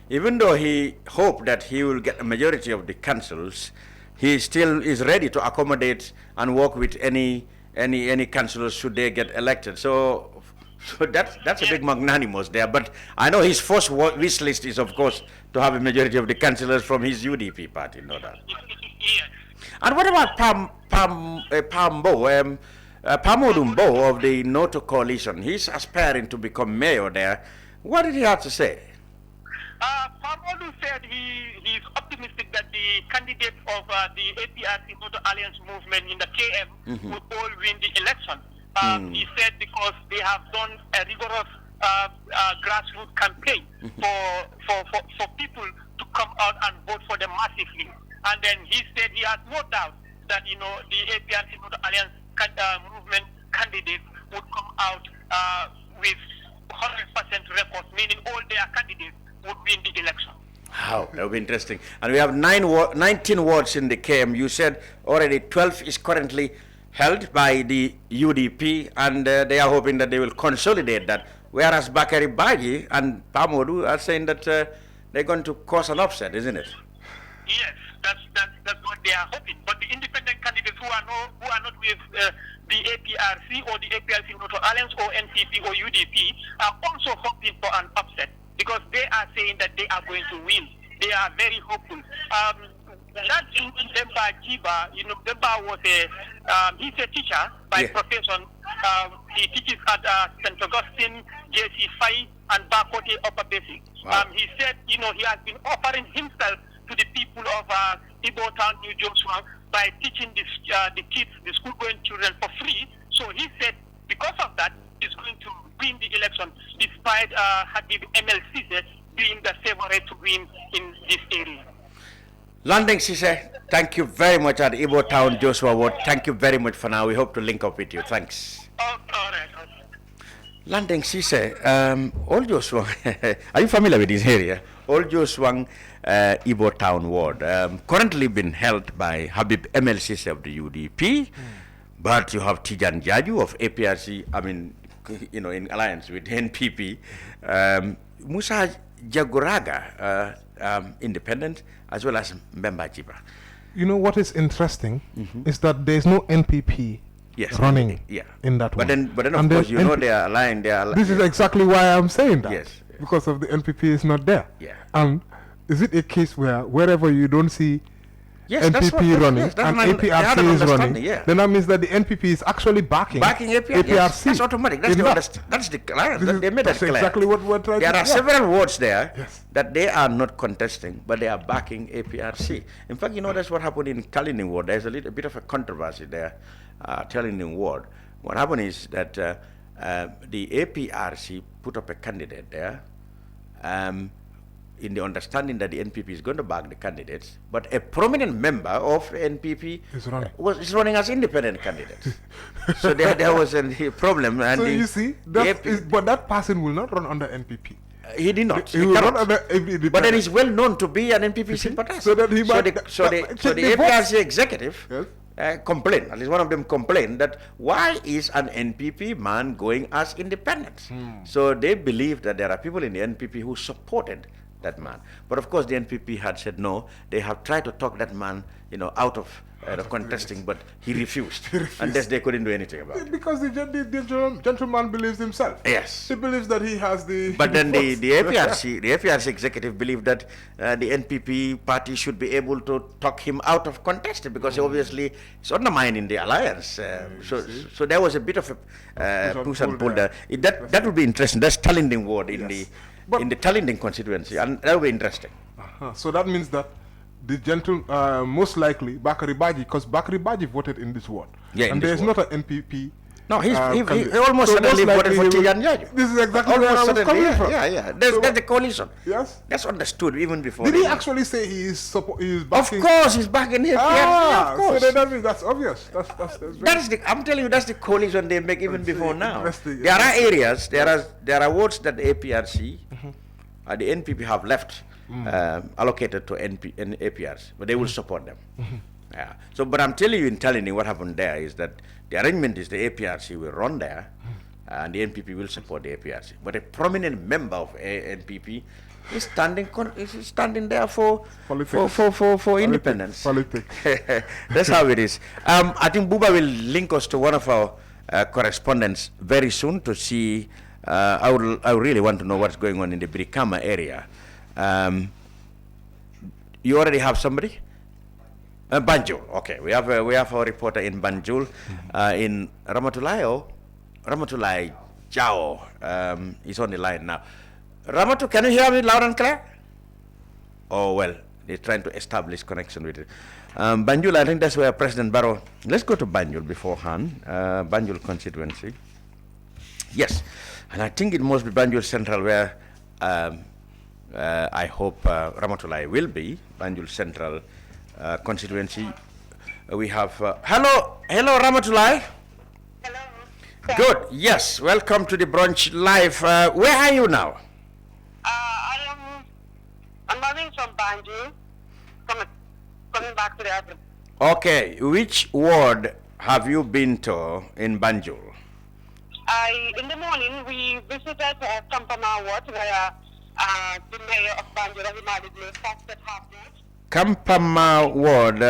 even though he hoped that he will get a majority of the councils, he still is ready to accommodate and work with any councillors should they get elected. So that's a big magnanimous there. But I know his first wish list is, of course, to have a majority of the councillors from his UDP party, no doubt. Yes. And what about Pamodumbo of the Noto coalition? He's aspiring to become mayor there. What did he have to say? Pamodu said he is optimistic that the the candidates of the APRC Motor Alliance movement in the KM would all win the election. He said because they have done a rigorous grassroots campaign for people to come out and vote for them massively. And then he said he has no doubt that the APRC Motor Alliance movement candidates would come out with 100% records, meaning all their candidates would win the election. Wow, that would be interesting. And we have 19 wards in the KM. You said already 12 is currently held by the UDP, and they are hoping that they will consolidate that. Whereas Bakari Baji and Pamodu are saying that they're going to cause an upset, isn't it? Yes, that's what they are hoping. But the independent candidates who are not with the APRC or the APRC Motor Alliance or NPP or UDP are also hoping for an upset, because they are saying that they are going to win. They are very hopeful. That in Demba Jiba, Demba was he's a teacher by profession. He teaches at St. Augustine, JC5, and Bakote Upper Basic. Wow. He said, he has been offering himself to the people of Ibo Town, New Joshua, by teaching the kids, the school-going children, for free. So he said, because of that, he's going to win the election, despite Habib MLC being the favorite to win in this area. Landing Sise, thank you very much at Ibo Town, Joshua Ward. Thank you very much for now. We hope to link up with you. Thanks. All right. Landing Sise, Old Joshua, are you familiar with this area? Old Joshua Ibo Town Ward, currently been held by Habib MLC of the UDP, but you have Tijan Jaju of APRC, in alliance with NPP, Musa Jagoraga, independent, as well as Mbemba Jiba. You know what is interesting is that there's no NPP running in that but one. Then of course, they are aligned. This is exactly why I'm saying that. Yes. Because of the NPP is not there. Yeah. And is it a case where wherever you don't see NPP running and APRC is running, then that means that the NPP is actually backing APRC. Yes, that's automatic. That's the alliance. They made that clear. Exactly what we're trying to do. There are several wards there that they are not contesting, but they are backing APRC. In fact, that's what happened in Kalinin ward. There's a little bit of a controversy there, Kalinin ward. What happened is that the APRC put up a candidate there, in the understanding that the NPP is going to back the candidates, but a prominent member of the NPP is running as independent candidate. So there was a problem. And so you see, but that person will not run under NPP. He did not. He will run under but then he's well known to be an NPP sympathizer. So that he might. So the APRC executive complained, at least one of them complained, that why is an NPP man going as independent? So they believe that there are people in the NPP who supported that man. But of course the NPP had said no. They have tried to talk that man, out of the contesting, but he refused. And they couldn't do anything about it. Because the gentleman believes himself. Yes. He believes that he has the... But then the APRC executive believed that the NPP party should be able to talk him out of contesting, because obviously it's undermining the alliance. So there was a bit of a push and pull there. That would be interesting. That's Talinding ward in the Talinding constituency, and that would be interesting. So that means that the most likely Bakari Baji, because Bakari Baji voted in this ward, and there is not an NPP. No, he almost certainly voted for Tijan Jaju. This is exactly where I was coming from. Yeah. That's the coalition. Yes. That's understood even before. Did he actually say he is backing? Of course, he's backing him. Of course. So that means that's obvious. I'm telling you, that's the coalition they make even before now. There are areas, there are wards that the APRC, the NPP have left allocated to APRC, but they will support them. Yeah. So, but I'm telling you, what happened there is that the arrangement is the APRC will run there, and the NPP will support the APRC. But a prominent member of NPP is standing there for independence. Politics. That's how it is. I think Buba will link us to one of our correspondents very soon to see. I really want to know what's going on in the Brikama area. You already have somebody? Banjul. Okay, we have a reporter in Banjul, in Ramatulai Jao. He's on the line now. Ramatu, can you hear me loud and clear? Oh well, They're trying to establish connection with it. Banjul, I think that's where President Barrow. Let's go to Banjul beforehand. Banjul constituency. Yes, and I think it must be Banjul Central where I hope Ramatulai will be. Banjul Central constituency. We have hello Ramatulai. Hello. Good. Yes. Welcome to the Brunch Live. Where are you now? I'm moving from Banjul, coming back to the other. Okay. Which ward have you been to in Banjul? In the morning, we visited Kampama Ward, where the mayor of Banjul, fasted half day. Kampama Ward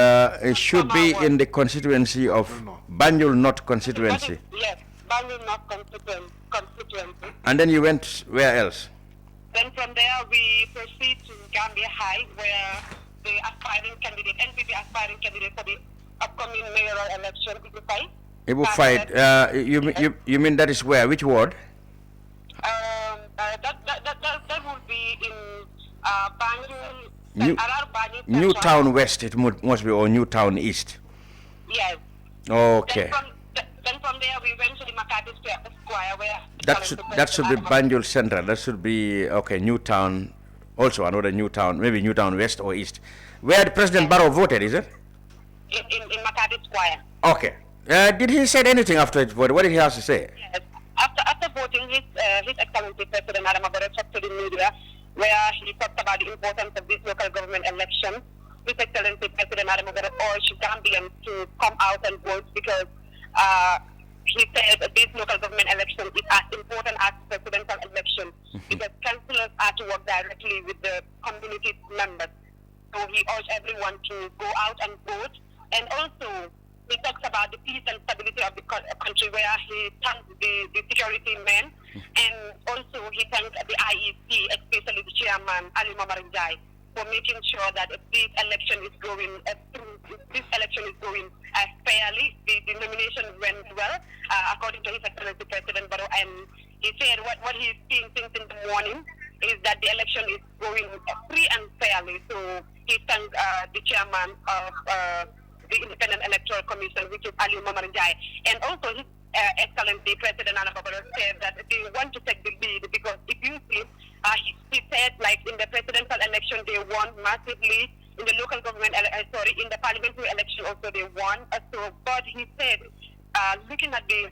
it should be in the constituency of Banjul North constituency. Yes, Banjul North constituency. And then you went where else? Then from there, we proceed to Gambia High, where the aspiring candidate, NPP aspiring candidate for the upcoming mayoral election, Ibu fight. You mean that is where? Which ward? That would be in Banjul. New Town West. It must be, or New Town East. Yes. Okay. Then from there we went to the Makati Square, where that should be Banjul Central. That should be okay. New Town, also another New Town, maybe New Town West or East. Where President Barrow voted, is it? In Makati Square. Okay. Did he say anything after it voted? What did he have to say? Yes. After voting, His Excellency President Adam Barrow talked to the media, where he talked about the importance of this local government election. His Excellency President Adam Barrow urged Gambians to come out and vote because he said that this local government election is as important as presidential election because councillors are to work directly with the community members. So he urged everyone to go out and vote. And also, he talks about the peace and stability of the country, where he thanks the security men, and also he thanks the IEC, especially the chairman, Ali Mamarinjai, for making sure that this election is going fairly. The nomination went well, according to His Excellency President Barrow, and he said what he's seen since in the morning is that the election is going free and fairly. So he thanks the chairman of the Independent Electoral Commission, which is Ali Mamarinjai, and also His Excellency President Nana Babaro said that they want to take the lead because if you see, he said like in the presidential election they won massively, in the local government, in the parliamentary election also they won. But he said, looking at the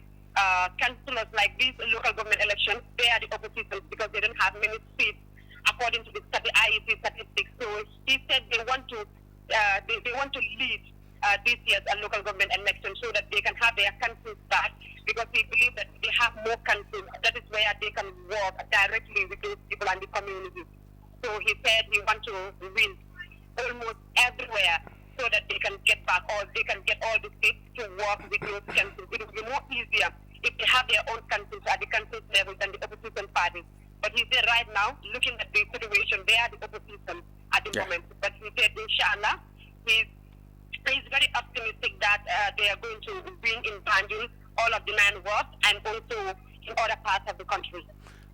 councillors like these local government elections, they are the opposition because they don't have many seats according to the IEC statistics. So he said they want to lead this year's local government election so that they can have their councils back because he believes that they have more councils. That is where they can work directly with those people and the community. So he said he wants to win almost everywhere so that they can get back or they can get all the states to work with those councils. It will be more easier if they have their own councils at the council level than the opposition parties. But he said right now, looking at the situation, they are the opposition at the moment. But he said, inshallah, he's very optimistic that they are going to win in Banjul, all of the 9 wards, and also in other parts of the country.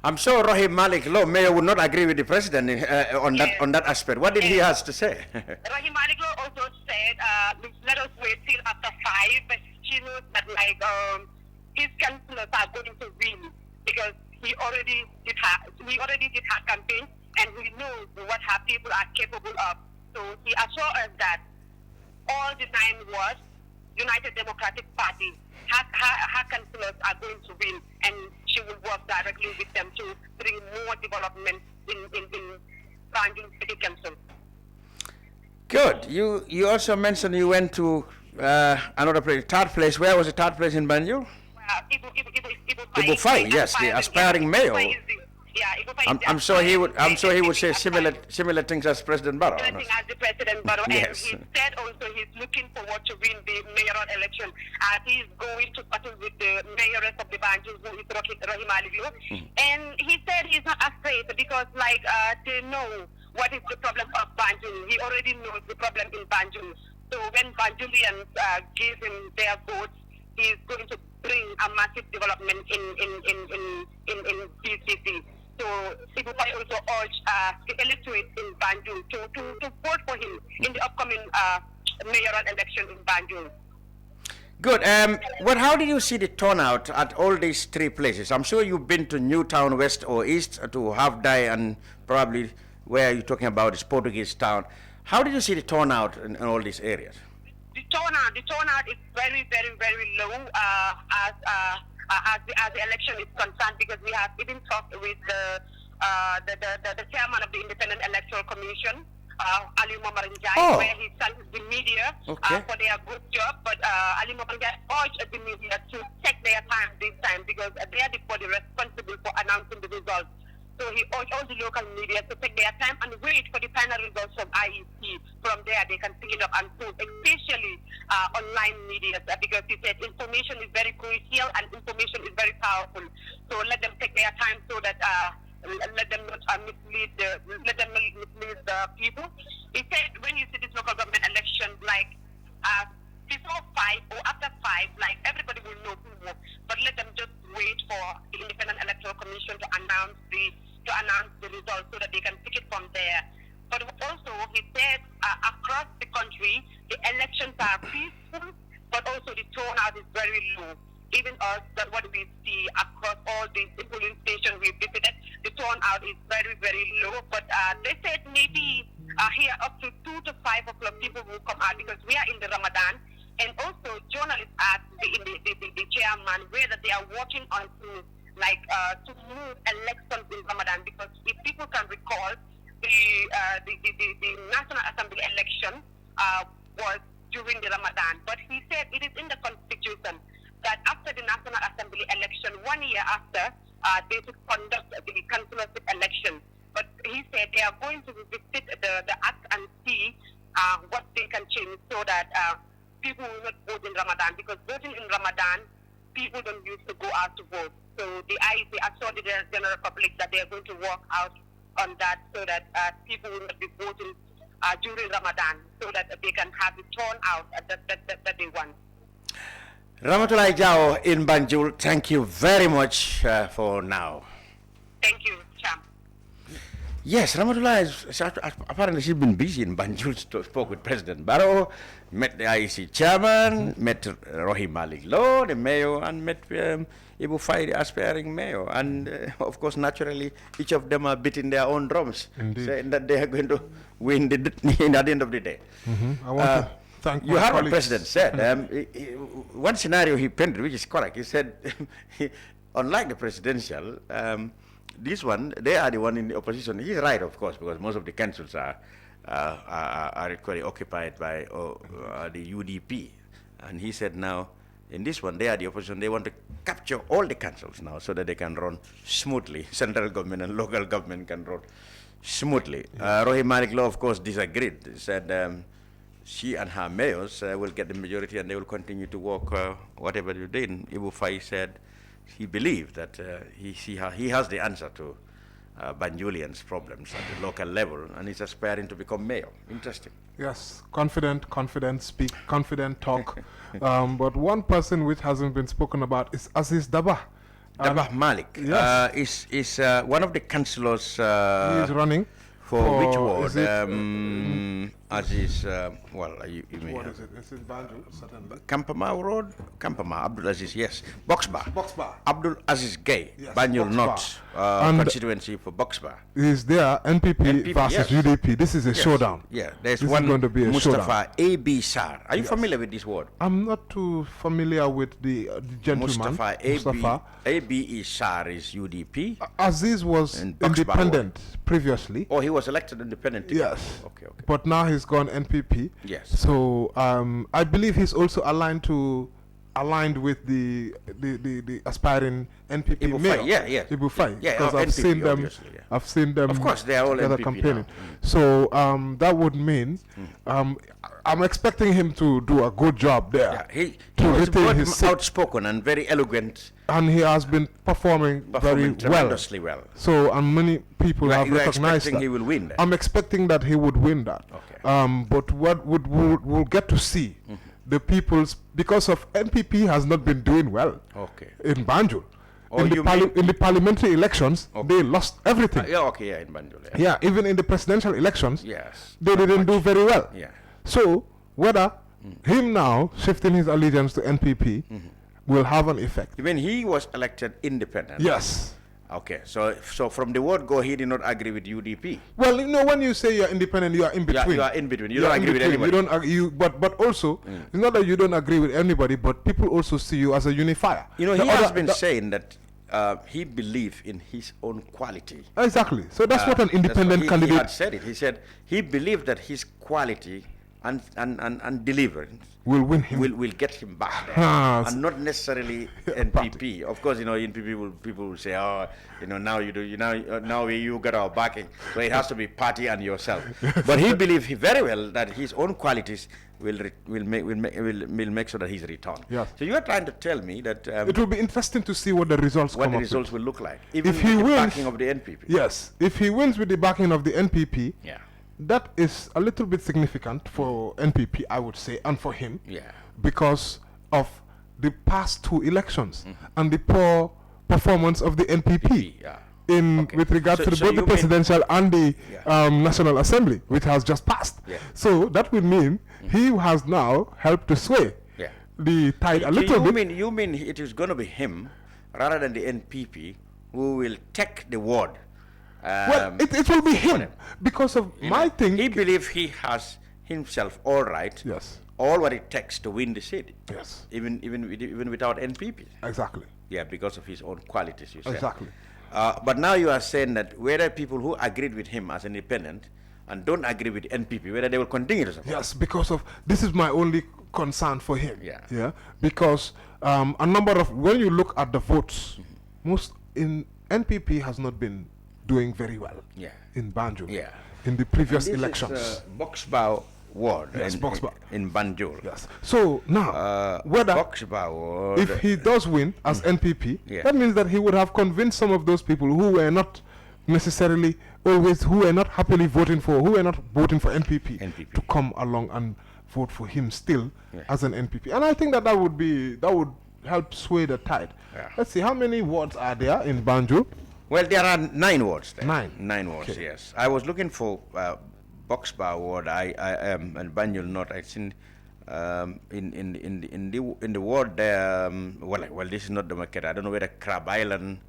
I'm sure Rahim Malik, Law Mayor, would not agree with the president on that aspect. What did he have to say? Rahim Malik Law also said, let us wait till after 5. But she knows that his councillors are going to win because he already did her campaign and he knows what her people are capable of. So he assured us that all the 9 wards, United Democratic Party, her councillors are going to win, and she will work directly with them to bring more development in Banjul City Council. Good. You also mentioned you went to another place, 3rd place. Where was the 3rd place in Banjul? Ibu Fai, yes, the aspiring mayor. I'm sure he would say similar things as President Barrow. Similar things as the President Barrow, yes. And he said also he's looking forward to win the mayoral election. He's going to battle with the mayoress of the Banjul, who is Rahim Aliyu. And he said he's not afraid because they know what is the problem of Banjul. He already knows the problem in Banjul. So when Banjulians give him their votes, he's going to bring a massive development in BCC. So people might also urge the electorate in Banjul to vote for him in the upcoming mayoral election in Banjul. Good. Well, how did you see the turnout at all these three places? I'm sure you've been to Newtown, West or East, to Halfdye, and probably where you're talking about is Portuguese Town. How did you see the turnout in all these areas? The turnout is very, very, very low as the election is concerned, because we have even talked with the chairman of the Independent Electoral Commission, Ali Momaranjai, where he thanks the media for their good job. But Ali Momaranjai urged the media to take their time this time, because they are the body responsible for announcing the results. So he urged all the local media to take their time and wait for the final results from IEC. From there, they can pick it up and post, especially online media, because he said information is very crucial and information is very powerful. So let them take their time so that let them not mislead the people. He said when you see this local government election, like before 5 or after 5, like everybody will know who won. But let them just wait for the Independent Electoral Commission to announce the results so that they can pick it from there. But also, he said across the country, the elections are peaceful, but also the turnout is very low. Even us, that what we see across all the polling stations we visited, the turnout is very, very low. But they said maybe here up to 2 to 5 o'clock people will come out, because we are in the Ramadan. And also, journalists asked the chairman whether they are watching on to move elections in Ramadan, because if people can recall, the National Assembly election was during the Ramadan. But he said it is in the Constitution that after the National Assembly election, 1 year after, they should conduct the councillorship election. But he said they are going to visit the act and see what they can change so that people will not vote in Ramadan, because voting in Ramadan, people don't used to go out to vote. So the IEC assured the general public that they are going to work out on that so that people will not be voting during Ramadan, so that they can have the turnout that they want. Ramatulai Jao in Banjul, thank you very much for now. Thank you, Cham. Yes, Ramatulai, apparently she's been busy in Banjul, spoke with President Barrow, met the IEC chairman, met Rohim Malik Law, the mayor, and met Ibu Fai, the aspiring mayor. And of course, naturally, each of them are beating their own drums, saying that they are going to win at the end of the day. I want to thank you heard what the president said. One scenario he painted, which is correct, he said, unlike the presidential, this one, they are the one in the opposition. He's right, of course, because most of the councils are equally occupied by the UDP. And he said now, in this one, they are the opposition. They want to capture all the councils now so that they can run smoothly. Central government and local government can run smoothly. Rohim Malik Law, of course, disagreed. He said she and her mayors will get the majority and they will continue to work whatever they did. Ibu Fai said he believed that he has the answer to Banjulians' problems at the local level, and he's aspiring to become mayor. Interesting. Yes, confident speak, confident talk. But one person which hasn't been spoken about is Aziz Dabah. Dabah Malik is one of the councillors. He is running. For which ward? Aziz, well, you may what have. is it? It's in Banjul, certainly. Kampama Road? Kampama, Abdul Aziz, yes. Boxbar. Abdul Aziz Gay, yes, Banjul North, constituency for Boxbar. Is there NPP versus yes. UDP? This is a showdown. Yeah, there's this one is going to be a Mustafa showdown. A.B. Sar. Are you familiar with this word? I'm not too familiar with the gentleman. Mustafa A.B. Sar is UDP. Aziz was independent previously. Oh, he was elected independent. Yes. Okay. But now he's gone NPP. Yes. So I believe he's also aligned with the aspiring NPP mayor. Ibu Fai. Because I've seen them. I've seen them. Of course, they are all NPP campaigning. now. So that would mean I'm expecting him to do a good job there. Yeah, he was both outspoken and very eloquent. And he has been performing very tremendously well. So, and many people have recognized that. He will win that. I'm expecting that he would win that. Okay. But what we'll get to see the people's, because of NPP has not been doing well in Banjul. in the parliamentary elections, they lost everything. In Banjul. Yeah, even in the presidential elections, yes, they didn't do very well. Yeah. So whether him now shifting his allegiance to NPP will have an effect. You mean he was elected independent? Yes. Okay, so from the word go, he did not agree with UDP. Well, when you say you're independent, you are in between. You are in between. You don't agree with anybody. You don't but also, it's not that you don't agree with anybody, but people also see you as a unifier. He has been saying that he believed in his own quality. Exactly. So that's what an independent candidate. He had said it. He said he believed that his quality and deliverance will win him. Will get him back there, and not necessarily NPP. Of course, NPP people will say, now you got our backing, so it has to be party and yourself. But he believed very well that his own qualities will make sure that he's returned. Yes. So you are trying to tell me that it will be interesting to see what the results will look like, even if he with the wins, backing of the NPP. Yes, if he wins with the backing of the NPP. Yeah. That is a little bit significant for NPP, I would say, and for him, because of the past 2 elections and the poor performance of the NPP with regards to both the presidential and the National Assembly, which has just passed. So that would mean he has now helped to sway the tide a little bit. You mean it is going to be him rather than the NPP who will take the word? Well, it will be him because of my thing. He believes he has himself all right. Yes. All what it takes to win the seat. Yes. Even without NPP. Exactly. Yeah, because of his own qualities. You said. Exactly. But now you are saying that whether people who agreed with him as independent and don't agree with NPP, whether they will continue to support. Yes, because of this is my only concern for him. Yeah. Because a number of when you look at the votes, most in NPP has not been doing very well in Banjul in the previous elections. Is, Boxbow ward in Banjul. Yes. So now, whether if he does win as NPP, that means that he would have convinced some of those people who were not necessarily who were not happily voting for NPP to come along and vote for him still as an NPP. And I think that would help sway the tide. Let's see, how many wards are there in Banjul? Well, there are 9 wards there. 9 wards, yes. I was looking for Boxbar ward. I am and Banjul North. I think in the ward there. Well, this is not the market. I don't know whether Crab Island,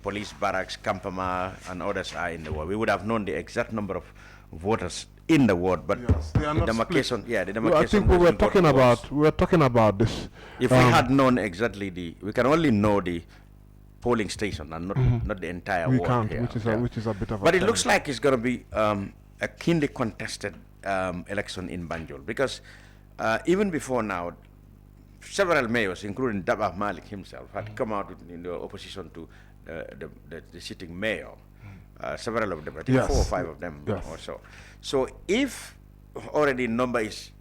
police barracks, Kampama, and others are in the ward. We would have known the exact number of voters in the ward, but the demarcation. Yeah, the demarcation. I think we were talking about this. If we had known exactly we can only know the polling station and not the entire ward. Can't, here. which is a bit of. But it looks like it's going to be a keenly contested election in Banjul because even before now, several mayors, including Dabah Malik himself, had come out in the opposition to the sitting mayor. Several of them, I think 4 or 5 of them or so. So if already number is,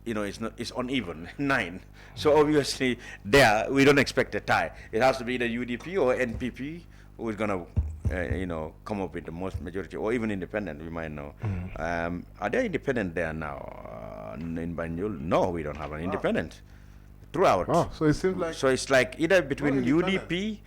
is uneven, 9. So obviously there we don't expect a tie. It has to be either UDP or NPP who is gonna, come up with the most majority, or even independent. We might know. Are there independent there now in Banjul? No, we don't have an independent throughout. Oh, so it seems like. So it's like either between UDP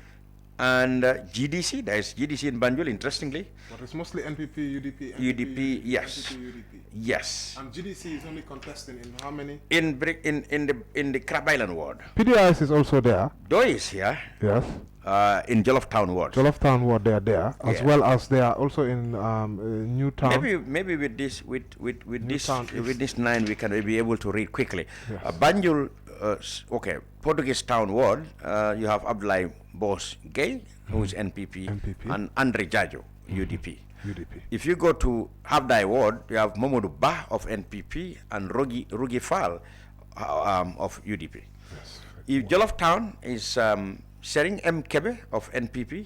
and GDC. There is GDC in Banjul, interestingly. But it's mostly NPP, UDP, UDP, yes. NPP, UDP. Yes. And GDC is only contesting in how many? In the Crab Island ward. PDIS is also there. Doi is here. Yes. In Jollof Town ward. Jollof Town ward, they are there, as well as they are also in New Town. Maybe with this with this 9 we can be able to read quickly. Yes. Banjul, Portuguese Town ward. You have Abdullah Boss Gay, who is NPP, and Andre Jajo, UDP. If you go to Habdai ward, you have Momodu Bah of NPP and Rugi Fall of UDP. Yes. If Jollof Town is Sering M. Kebe of NPP,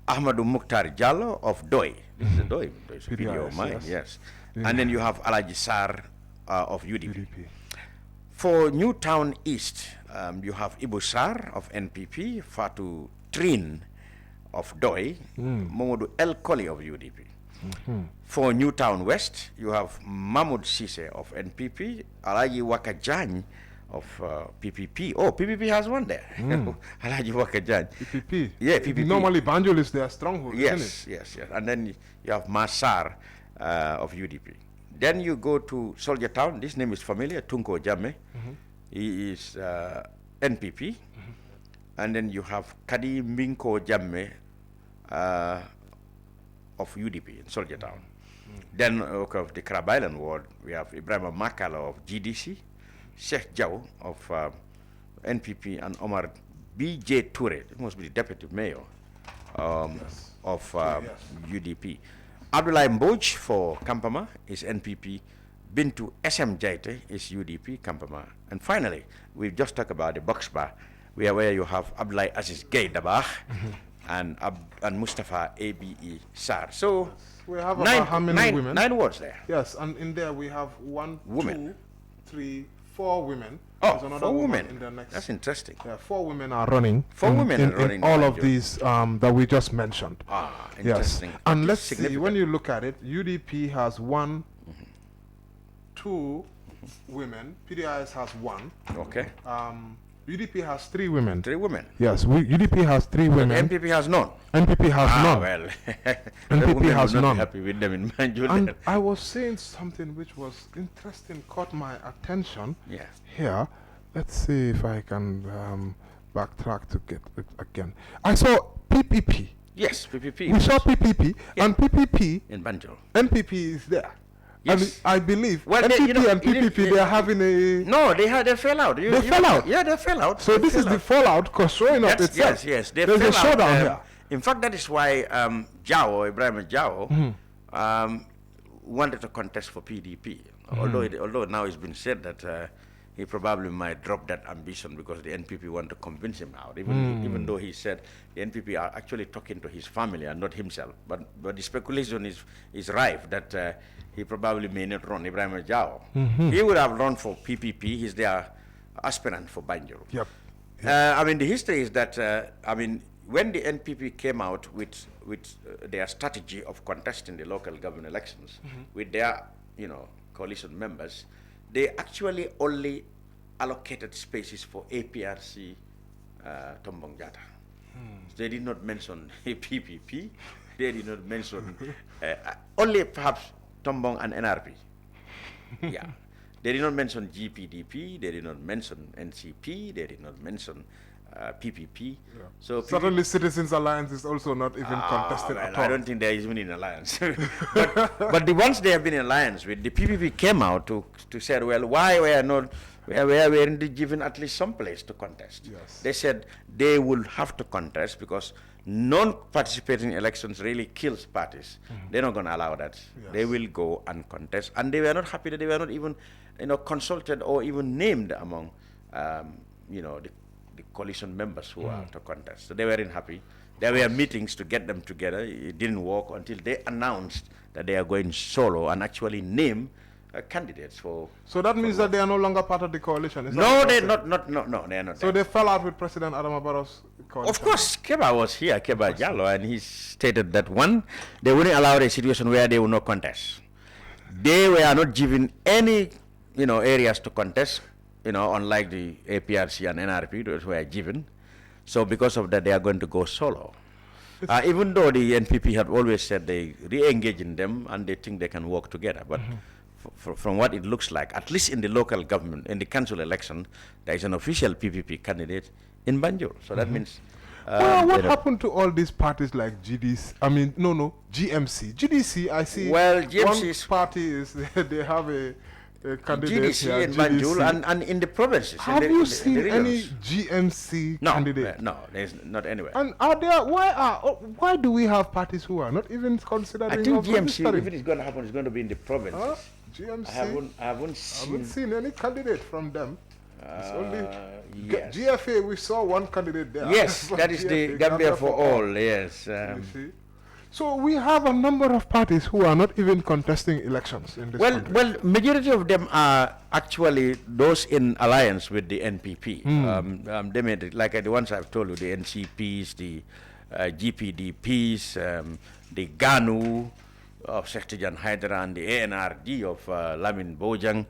Ahmadu Mukhtar Jallo of Doi. This is a Doi video of mine, yes. And then you have Alaji Sar of UDP. For New Town East, you have Ibu Sar of NPP, Fatou Trin of Doi, Momodu El Koli of UDP. For New Town West, you have Mahmoud Sise of NPP, Alaji Wakajan of PPP. Oh, PPP has one there. Alaji Wakajan. PPP. Yeah, PPP. Normally Banjul is their stronghold, yes, isn't it? Yes. And then you have Masar of UDP. Then you go to Soldier Town. This name is familiar, Tunko Jammeh. He is NPP. And then you have Kadi Minko Jammeh of UDP in Soldier Town. Then of the Crab Island ward, we have Ibrahim Makala of GDC, Sheikh Jaw of NPP, and Omar B.J. Toure, it must be the deputy mayor of UDP. Abdullah Mboj for Kampama is NPP. Bintu SM Jaite is UDP, Kampama. And finally, we've just talked about the box bar, where you have Abdullah Aziz Gay Dabah and Mustafa ABE Sar. So we have about how many women? 9 wards there. Yes, and in there we have 1, women. 2, 3, 4 women. Oh, There's another 4 woman women. in the next. That's interesting. Yeah, 4 women are running. 4 women are running in all of Banjul. these that we just mentioned. Interesting. Yes. And let's see, when you look at it, UDP has 1, 2 women. PDIS has 1. Okay. UDP has 3 women. 3 women. Yes, UDP has 3 women. MPP has none. NPP has none. Well, NPP has not none. Happy with them in Banjul. And I was saying something which was interesting, caught my attention. Yeah. Here, let's see if I can backtrack to get it again. I saw PPP. Yes, PPP. We saw PPP, and PPP in Banjul. NPP is there. Yes. And I believe Well, NPP and PPP, they are having a... No, they fell out. They fell out? Yeah, they fell out. So this is the fallout, because showing up itself. Yes. There's a showdown here. In fact, that is why Ibrahim Jao, wanted to contest for PDP. Although now it's been said that he probably might drop that ambition because the NPP want to convince him out. Even though he said the NPP are actually talking to his family and not himself. But the speculation is rife that he probably may not run Ibrahim Jao. He would have run for PPP. He's their aspirant for Banjul. Yep. The history is that when the NPP came out with their strategy of contesting the local government elections with their coalition members, they actually only allocated spaces for APRC Tombong Jata. They did not mention PPP. They did not mention only perhaps Tombong and NRP. Yeah. They did not mention GPDP. They did not mention NCP. They did not mention PPP. Yeah. So Certainly Citizens Alliance is also not even contested at all. I don't think they are even in alliance. but the ones they have been in alliance with, the PPP came out to say, well, why we weren't given at least some place to contest? Yes. They said they will have to contest because non-participating elections really kills parties. They're not going to allow that. Yes. They will go and contest, and they were not happy that they were not even, consulted or even named among, the coalition members who are to contest. So they weren't happy. There were meetings to get them together. It didn't work until they announced that they are going solo and actually name candidates for. So that means that they are no longer part of the coalition. No, they're not. No, they are not. So they fell out with President Adama Barrow's coalition. Of course, Keba was here, Keba Jallo, and he stated that they wouldn't allow a situation where they would not contest. They were not given any, areas to contest. Unlike the APRC and NRP, those were given. So because of that, they are going to go solo. Even though the NPP had always said they re-engage in them and they think they can work together. But from what it looks like, at least in the local government, in the council election, there is an official PPP candidate in Banjul. So that means... what happened to all these parties like GDC? GMC. GDC, I see. Well, GMC's one party is, they have a candidate GDC here, in Banjul and in the provinces. Have you seen the any GMC candidate? No, there's not anywhere. And are there? Why do we have parties who are not even considering? I think GMC, registering? if it is going to happen, it's going to be in the provinces. GMC. I haven't seen any candidate from them. It's only yes. GFA. We saw one candidate there. Yes, that is the Gambia for all. Yes. So we have a number of parties who are not even contesting elections in this country. Well, majority of them are actually those in alliance with the NPP. They made it, like the ones I've told you, the NCPs, the GPDPs, the GANU of Sheikh Tijan Hydra, and the ANRD of Lamin Bojang,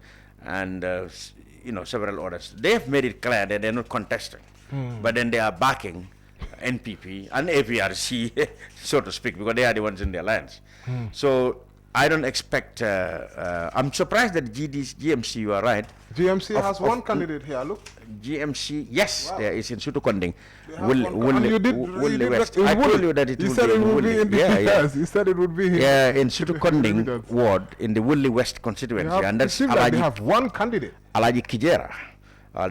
and several others. They have made it clear that they're not contesting, but then they are backing NPP and APRC, so to speak, because they are the ones in the alliance. So I don't expect. I'm surprised that GMC, you are right. GMC has one candidate here. Look. GMC, yes, there is in Sutokonding. Willie West. I told you that it would be in Yes, you said it would be here. Yeah, in Sutokonding ward in the Willie West constituency, and that's like they have one candidate. Alaji Kijera.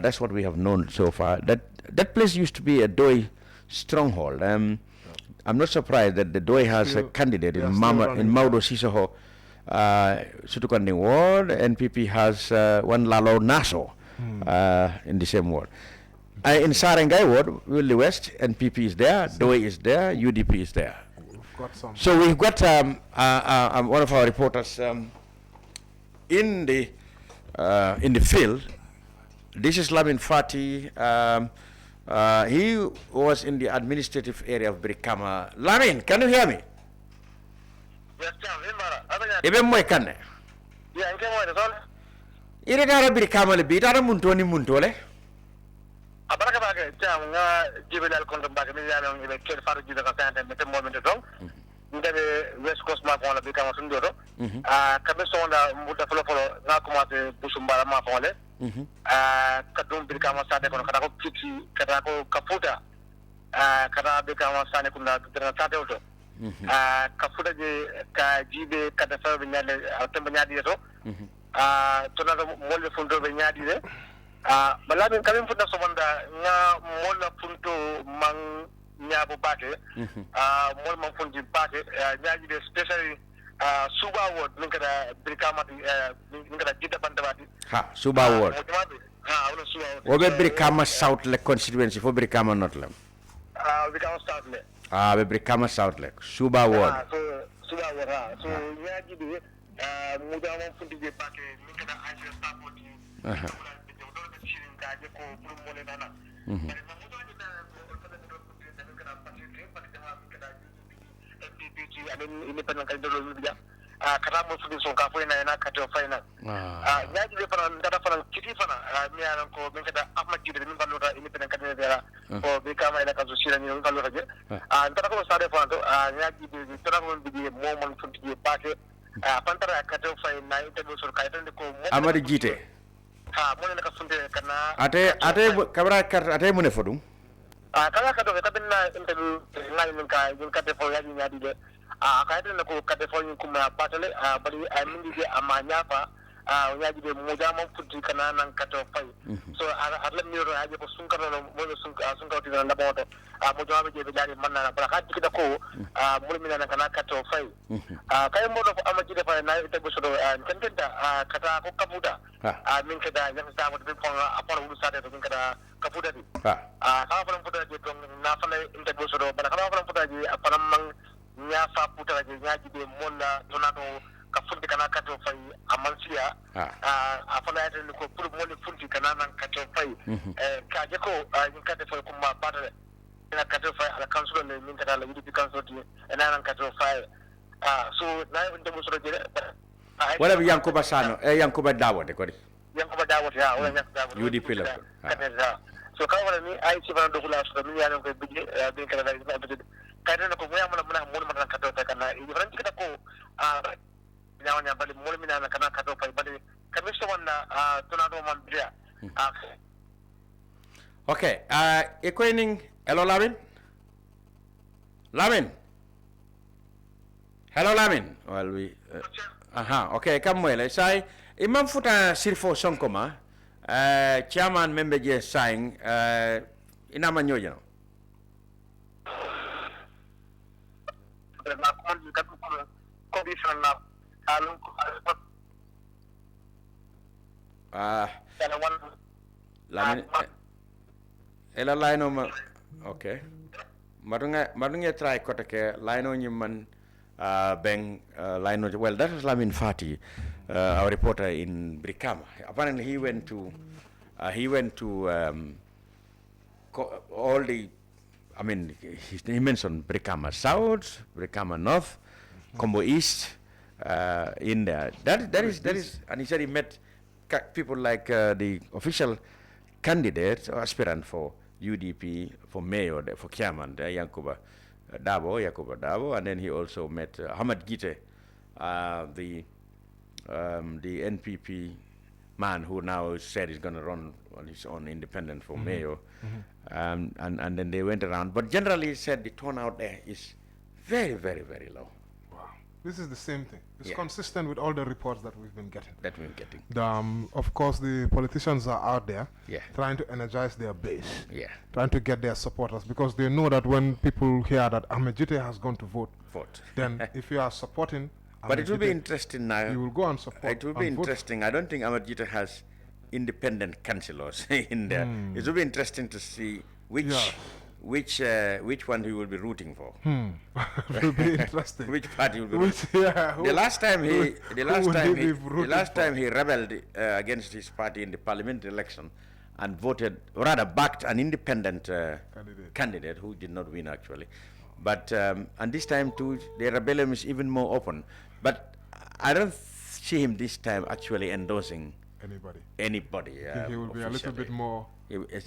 That's what we have known so far. That place used to be a Doi stronghold. I'm not surprised that the Doi has a candidate in Maudo Sisoho, Sutokonding ward. NPP has one Lalo Naso. In the same ward. In Sarangai ward, Willie West, NPP is there, Doi is there, UDP is there. So we've got one of our reporters in the field. This is Lamin Fati. He was in the administrative area of Brikama. Lamin, can you hear me? Yes, Even more can yeah, ire dara Brikama le bi dara muntoni muntole. Abaraka baga jam nga jibelal konto baga mi yana ngi Kerr Fatou jida ka sante mete momento dong. Ndabe West Coast ma fon la Brikama sun dodo. Kabe sonda muta folo nga commencé busumbara ma fon le. Kadum Brikama sante kono kata ko fixi kata ko kafuta. Kata Brikama sante kuna tena sante auto. Kafuta je ka jibe kata fa be nyale tembe nyadi to. Tonado molle funto be nyaadi de balamin kamin funta somanda nga molla funto man nyaabo bake mol man funti bake nyaadi de especially suba ward min kada Brikama min kada jidda bandabati suba ward wala suba ward wobe Brikama South le constituency fo Brikama North le Brikama South le be Brikama South le suba ward so suba ward so nyaadi de muda mon funti je bake min kada aje sapoti independent candidate dia kata mo fundi son ka foina na kato faina nyaji be fana data fana kiti fana mi aran ko min kada ahmad jide min balota independent candidate dara ko be kama ila kaso sira ni min balota je data ko sare fana to nyaji be tara mo bi mo mon fundi je bake pantara kato faina interview sur kaitan ko amari jite mo ne ka funde kana ate kabra kar ate mo ne fodum kala ka do ka binna interview ngai min ka yin ka defo yaji nyadi de ka ite ko ka defo yin kuma batale bali min di amanya fa yaji de mo jama futti kana nan ka to fay so arla mi ro yaji ko sun ka no mo sun ka ti na boto mo jama be jari man na bala ka tikida ko mo mi na kana ka to fay kay mo do amaji de fa na ite go so do kententa kata ko kabuda min kada yang sa mo be fon apon wu sa de min kada kabuda di kala fana puta je don na fana interview so do bala kala fana puta je apana man nya fa puta je nyaji de monna donato ka fundi kana kato fay amansiya afana ate ko pour mo le fundi kana nan kato fay ka je ko ni kato fay kuma batale na kato fay ala council le min kada la yidi council ti nan kato fay so na interview so je wala bi yankuba sano yankuba dawote ko di yankuba dawote wala yankuba dawote UDP la so ka wala ni ay ci bana dogula so mi yanon ko bidje be kala da be kayta ko mo yamala mona mo man ka to kana i ran ci ko nyawnya bali mo mi na kana ka to fay bali kamisto wonna tonado man biya okay e ko ning hello Lamin hello Lamin well we okay kam mo le sai imam futa sirfo sonkoma chairman member je sign ina manyoja no na ko ka ko condition na alun Lamin ela line ma okay madunga try ko take line on man bang line well that is Lamin Fati our reporter in Brikama. Apparently he went to all the he mentioned Brikama South, Brikama North, Combo East in there. That is and he said he met people like the official candidate or aspirant for UDP, for mayor, for chairman, Yakuba Dabo, and then he also met Hamad Gite, the NPP man who now said he's going to run on his own independent for mayor, and then they went around. But generally, he said the turnout there is very, very, very low. Wow, this is the same thing. It's consistent with all the reports that we've been getting. Of course, the politicians are out there trying to energize their base, trying to get their supporters, because they know that when people hear that Ahmedjite has gone to vote, then if you are supporting. But it will be interesting now. You will go and support. It will be interesting. I don't think Ahmedjite has independent councillors in there. It will be interesting to see which one he will be rooting for. It will be interesting. Which party will be rooting? The last time he rebelled against his party in the parliamentary election and backed an independent candidate who did not win actually. But and this time too, the rebellion is even more open. But I don't see him this time actually endorsing anybody. He will be a little bit more.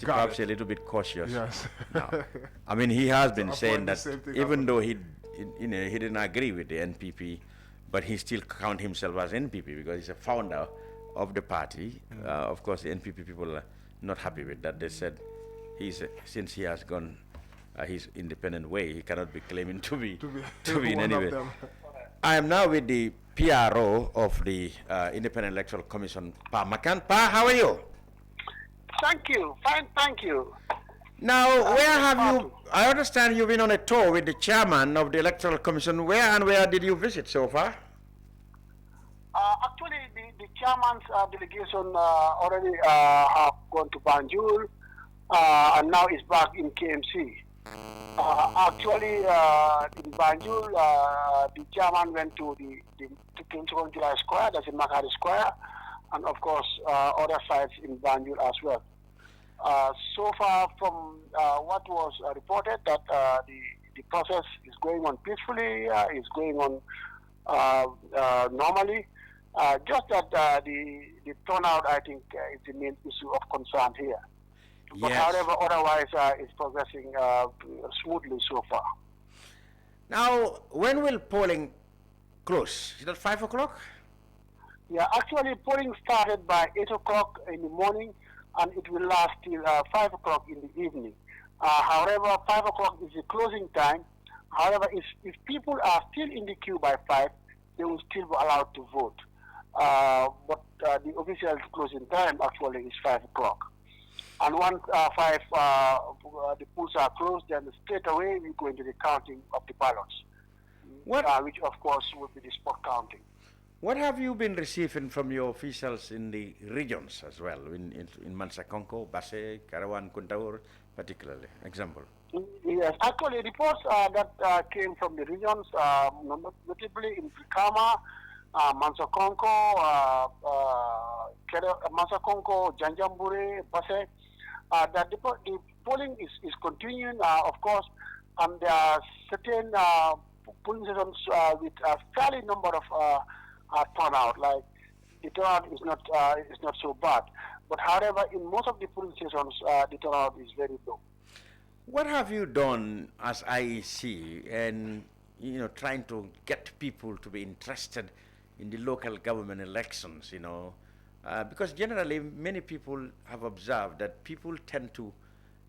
Perhaps a little bit cautious. Yes. No. I mean, he has been saying that even though he didn't agree with the NPP, but he still count himself as NPP because he's a founder of the party. Of course, the NPP people are not happy with that. They said since he has gone his independent way, he cannot be claiming to be in any way. I am now with the PRO of the Independent Electoral Commission, Pa Makan. Pa, how are you? Thank you. Fine, thank you. Now, where have you? I understand you've been on a tour with the chairman of the Electoral Commission. Where did you visit so far? Actually, the chairman's delegation already have gone to Banjul and now is back in KMC. Actually, in Banjul, the chairman went to the 21 July Square, that's in Makari Square, and of course, other sites in Banjul as well. So far from what was reported, that the process is going on peacefully, is going on normally. Just that the turnout, I think, is the main issue of concern here. But however, otherwise, it's progressing smoothly so far. Now, when will polling close? Is that 5 o'clock? Yeah, actually, polling started by 8 o'clock in the morning, and it will last till 5 o'clock in the evening. However, 5 o'clock is the closing time. However, if people are still in the queue by 5, they will still be allowed to vote. But the official closing time actually is 5 o'clock. And once the polls are closed, then straight away we go into the counting of the ballots, which of course will be the spot counting. What have you been receiving from your officials in the regions as well, in Mansakonko, Basse, Karawan, Kuntaur, particularly? Example. Yes, actually reports that came from the regions, notably in Brikama, Mansakonko, Janjambure, Basse, that the polling is continuing, of course, and there are certain polling stations with a fairly number of turnout. Like the turnout is not so bad, but however, in most of the polling stations, the turnout is very low. What have you done as IEC, and trying to get people to be interested in the local government elections? Because generally many people have observed that people tend to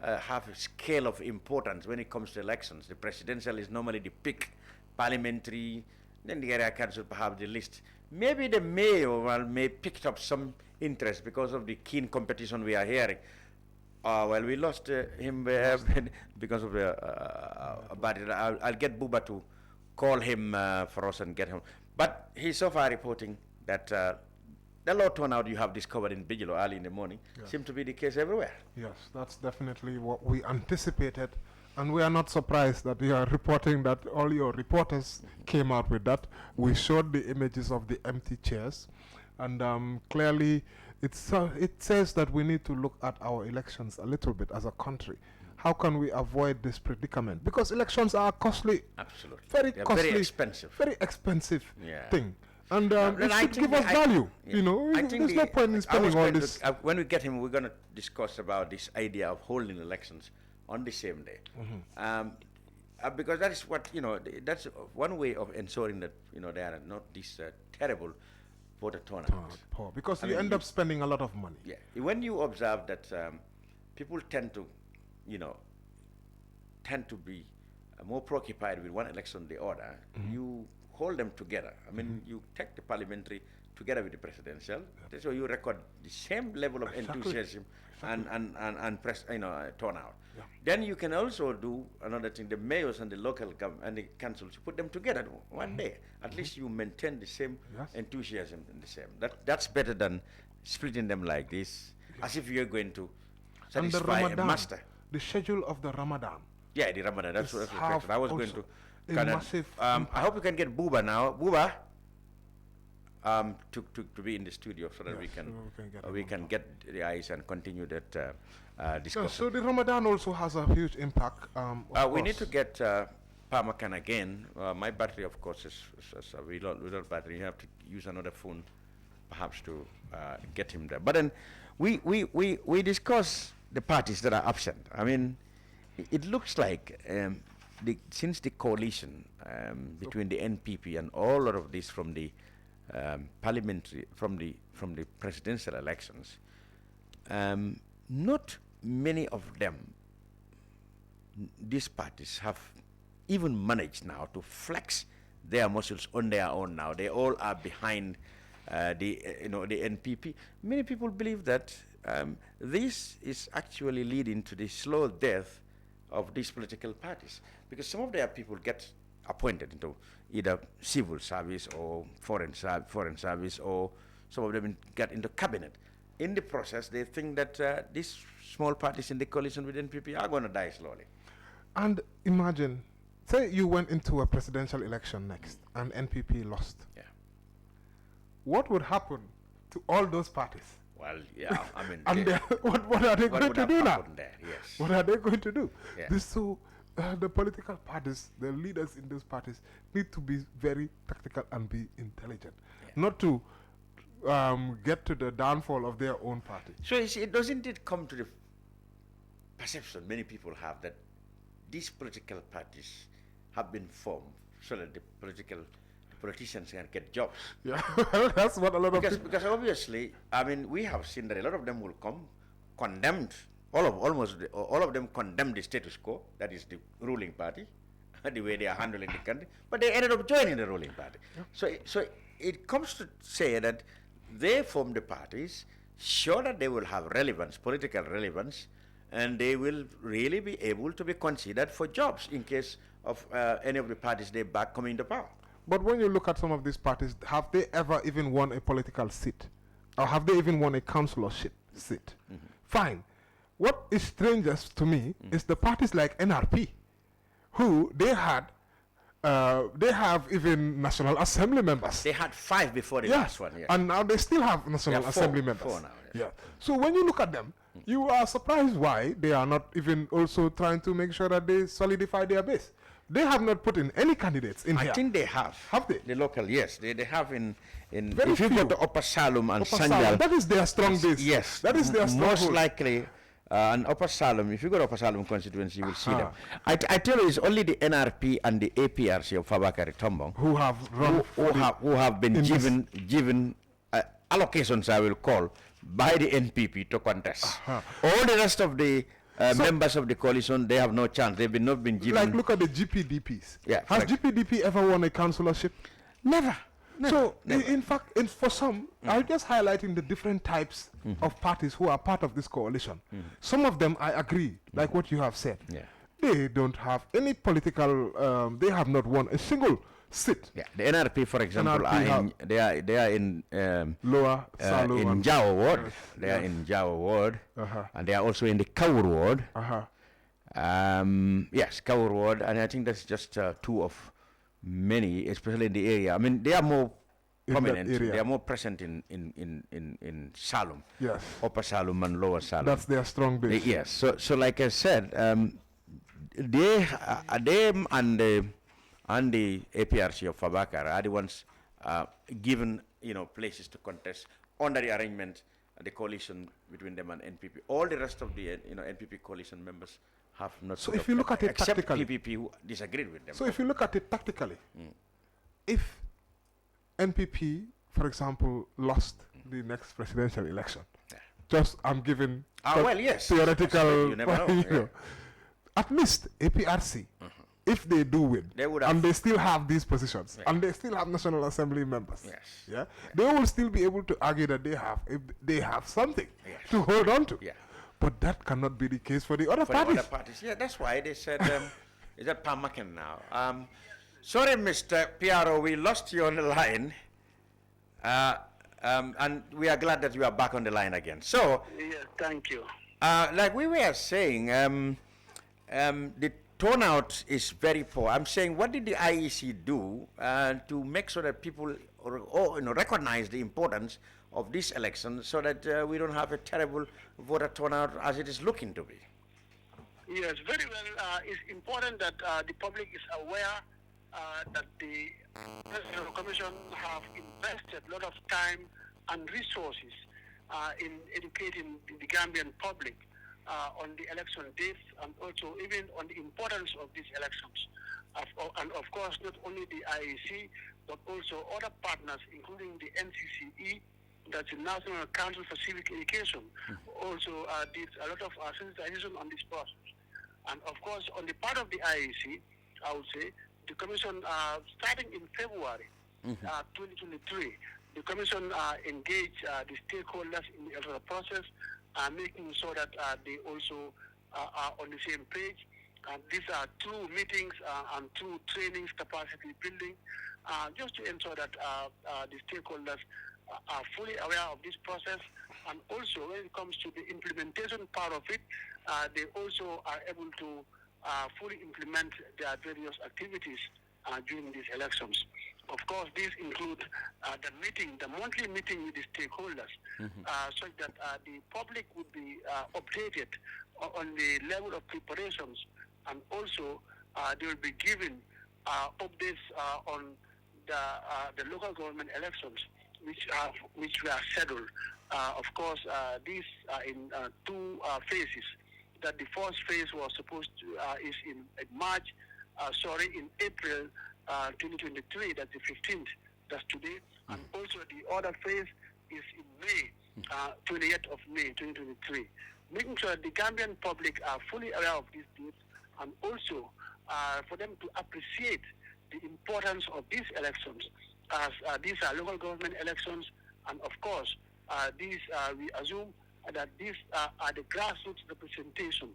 have a scale of importance when it comes to elections. The presidential is normally the peak, parliamentary, then the area council perhaps the least. Maybe the mayor may picked up some interest because of the keen competition we are hearing. Well, we lost him because of but I'll get Buba to call him for us and get him. But he's so far reporting that the low turnout you have discovered in Banjul early in the morning seems to be the case everywhere. Yes, that's definitely what we anticipated, and we are not surprised that you are reporting that. All your reporters came out with that. We showed the images of the empty chairs, and clearly it says that we need to look at our elections a little bit as a country. How can we avoid this predicament? Because elections are costly. Absolutely. Very costly. Very expensive. Very expensive thing. And it should give us value. There's no point in spending all this. When we get him, we're going to discuss about this idea of holding elections on the same day. Because that is what, that's one way of ensuring that, there are not these terrible voter turnouts. Because you end up spending a lot of money. Yeah. When you observe that people tend to be more preoccupied with one election than the other, you hold them together. I mean, you take the parliamentary together with the presidential, so you record the same level of enthusiasm and turnout. Yeah. Then you can also do another thing: the mayors and the local government and the councils, you put them together one day. At least you maintain the same enthusiasm and the same. That's better than splitting them like this, as if you're going to satisfy a master. The schedule of the Ramadan. Yeah, the Ramadan. That's what I was going to. I hope you can get Buba now. Buba. To be in the studio so that we can get the eyes and continue that discussion. So the Ramadan also has a huge impact. We need to get Parmakan again. My battery, of course, is without battery. You have to use another phone, perhaps, to get him there. But then we discuss the parties that are absent. I mean, it looks like since the coalition between the NPP and all of this from the parliamentary, from the presidential elections, not many of them, these parties, have even managed now to flex their muscles on their own. Now they all are behind the NPP. Many people believe that this is actually leading to the slow death of these political parties, because some of their people get appointed into either civil service or foreign service, or some of them get into cabinet. In the process, they think that these small parties in the coalition with NPP are going to die slowly. And imagine, say you went into a presidential election next and NPP lost. Yeah. What would happen to all those parties? Well, yeah, I mean, and what are they going to do now? Yes. What are they going to do? Yeah. The political parties, the leaders in those parties, need to be very tactical and be intelligent, not to get to the downfall of their own party. So doesn't it come to the perception many people have that these political parties have been formed so that the politicians can get jobs? Yeah, that's what a lot of people... Because obviously, I mean, we have seen that a lot of them will come condemned. Almost all of them condemn the status quo, that is the ruling party, the way they are handling the country, but they ended up joining the ruling party. Yeah. So it comes to say that they form the parties, sure that they will have relevance, political relevance, and they will really be able to be considered for jobs in case of any of the parties they back coming to power. But when you look at some of these parties, have they ever even won a political seat? Or have they even won a councillorship seat? Fine. What is strangest to me is the parties like NRP, who they have even National Assembly members. They had 5 before the last one. Yes. And now they still have National Assembly members. 4 now. Yes. Yeah. So when you look at them, you are surprised why they are not even also trying to make sure that they solidify their base. They have not put in any candidates in here. I think they have. Have they? The local, yes. They have in very if you go to Upper Salem and Sanjal. That is their strong base. Yes. That is their strong most hold. likely. And Upper Salem, if you go to Upper Salem constituency, you will see them. I tell you, it's only the NRP and the APRC of Fabakary Tombong who have run who have been given allocations, I will call, by the NPP to contest. All the rest of the members of the coalition, they have no chance. They've not been given. Like, look at the GPDPs. Yeah, has GPDP ever won a councillorship? Never. So, in fact, for some, I'm just highlighting the different types of parties who are part of this coalition. Some of them, I agree, like what you have said. Yeah. They don't have any political, they have not won a single seat. Yeah. The NRP, for example, they are in Lower Salem in Jawa Ward. They are in Jawa Ward, and they are also in the Kaur Ward. Yes, Kaur Ward, and I think that's just 2 of many, especially in the area. I mean, they are more prominent. They are more present in Salem. Yes. Upper Salem and Lower Salem. That's their strong base. Yes. So like I said, they and the APRC of Fabakary are the ones given places to contest under the arrangement, the coalition between them and NPP. All the rest of the NPP coalition members have not. So if you look at it except tactically, PPP who disagreed with them. So if you look at it tactically, if NPP, for example, lost the next presidential election, I'm giving theoretical. You never know. At least APRC, if they do win, and they still have these positions, and they still have National Assembly members, they will still be able to argue that they have something to hold on to. But that cannot be the case for the other parties. Yeah, that's why they said, is that Pamakan now? Sorry, Mr. Piaro, we lost you on the line. And we are glad that you are back on the line again. So, yes, thank you. Like we were saying, the turnout is very poor. I'm saying, what did the IEC do to make sure that people recognize the importance of this election so that we don't have a terrible voter turnout as it is looking to be? Yes, very well. It's important that the public is aware that the Presidential Commission have invested a lot of time and resources in educating the Gambian public on the election dates and also even on the importance of these elections. And of course, not only the IEC, but also other partners, including the NCCE, that's the National Council for Civic Education, also did a lot of sensitization on this process. And of course, on the part of the IEC, I would say, the Commission, starting in February 2023, the Commission engaged the stakeholders in the electoral process, making sure that they also are on the same page. These are 2 meetings and 2 trainings, capacity building, just to ensure that the stakeholders are fully aware of this process. And also, when it comes to the implementation part of it, they also are able to fully implement their various activities during these elections. Of course, these include the monthly meeting with the stakeholders, so that the public would be updated on the level of preparations, and also they will be given updates on the local government elections, which were scheduled. Of course, these are in 2 phases. That the first phase was supposed to is in April 2023. That's the 15th. That's today. And also the other phase is in May, 28th of May 2023. Making sure that the Gambian public are fully aware of these dates, and also for them to appreciate the importance of these elections, as these are local government elections, and of course these we assume that these are the grassroots representation,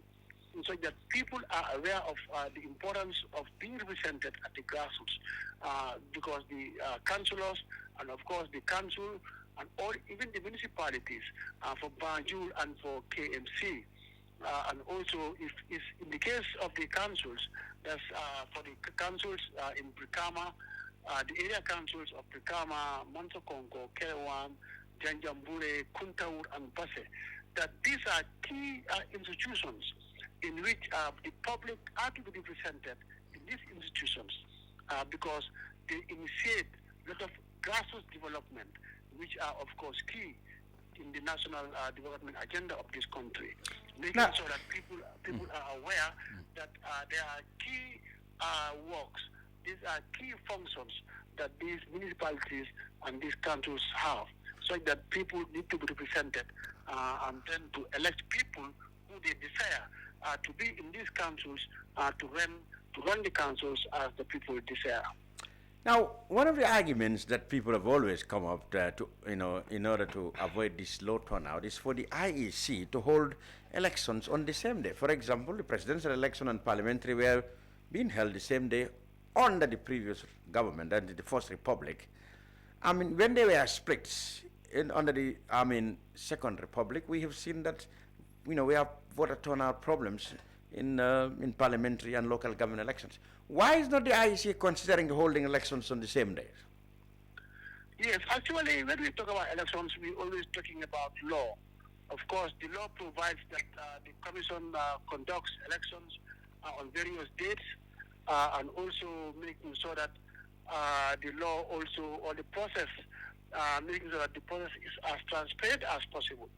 so that people are aware of the importance of being represented at the grassroots, because the councillors and of course the council and all, even the municipalities for Banjul and for KMC, and also if in the case of the councils, that's for the councils in Brikama, the area councils of Brikama, Montokongo, Kerr, Janjambure, Kuntaur, and Basse, that these are key institutions in which the public are to be represented in these institutions, because they initiate a lot of grassroots development, which are of course key in the national development agenda of this country. Making sure that people are aware that there are key works, these are key functions that these municipalities and these councils have, so that people need to be represented and then to elect people who they desire to be in these councils, to run the councils as the people desire. Now, one of the arguments that people have always come up to, in order to avoid this low turnout, is for the IEC to hold elections on the same day. For example, the presidential election and parliamentary were being held the same day under the previous government, under the First Republic. I mean, when they were split under the Second Republic, we have seen that we have voter turnout problems in parliamentary and local government elections. Why is not the IEC considering holding elections on the same day? Yes, actually, when we talk about elections, we're always talking about law. Of course, the law provides that the Commission conducts elections on various dates, and also making sure that the law also, or the process, making sure that the process is as transparent as possible.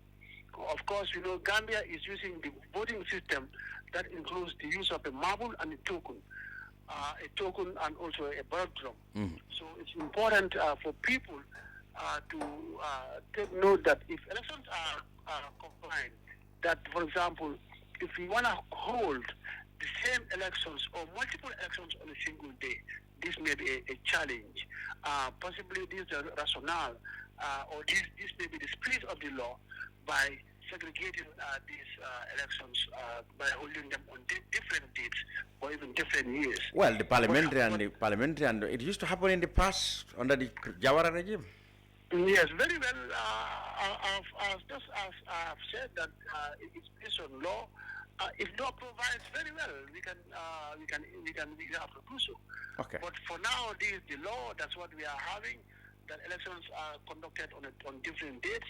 Of course, Gambia is using the voting system that includes the use of a marble and a token and also a ballot drum. So it's important for people to take note that if elections are combined, that, for example, if we want to hold the same elections or multiple elections on a single day, this may be a challenge. Possibly this is the rationale, or this may be the spirit of the law by segregating these elections by holding them on different dates or even different years. Well, the parliamentary and it used to happen in the past under the Jawara regime. Yes, very well. Just as I have said that it's based on law. If law provides, very well, we have to do so. Okay. But for now, this is the law. That's what we are having. That elections are conducted on different dates,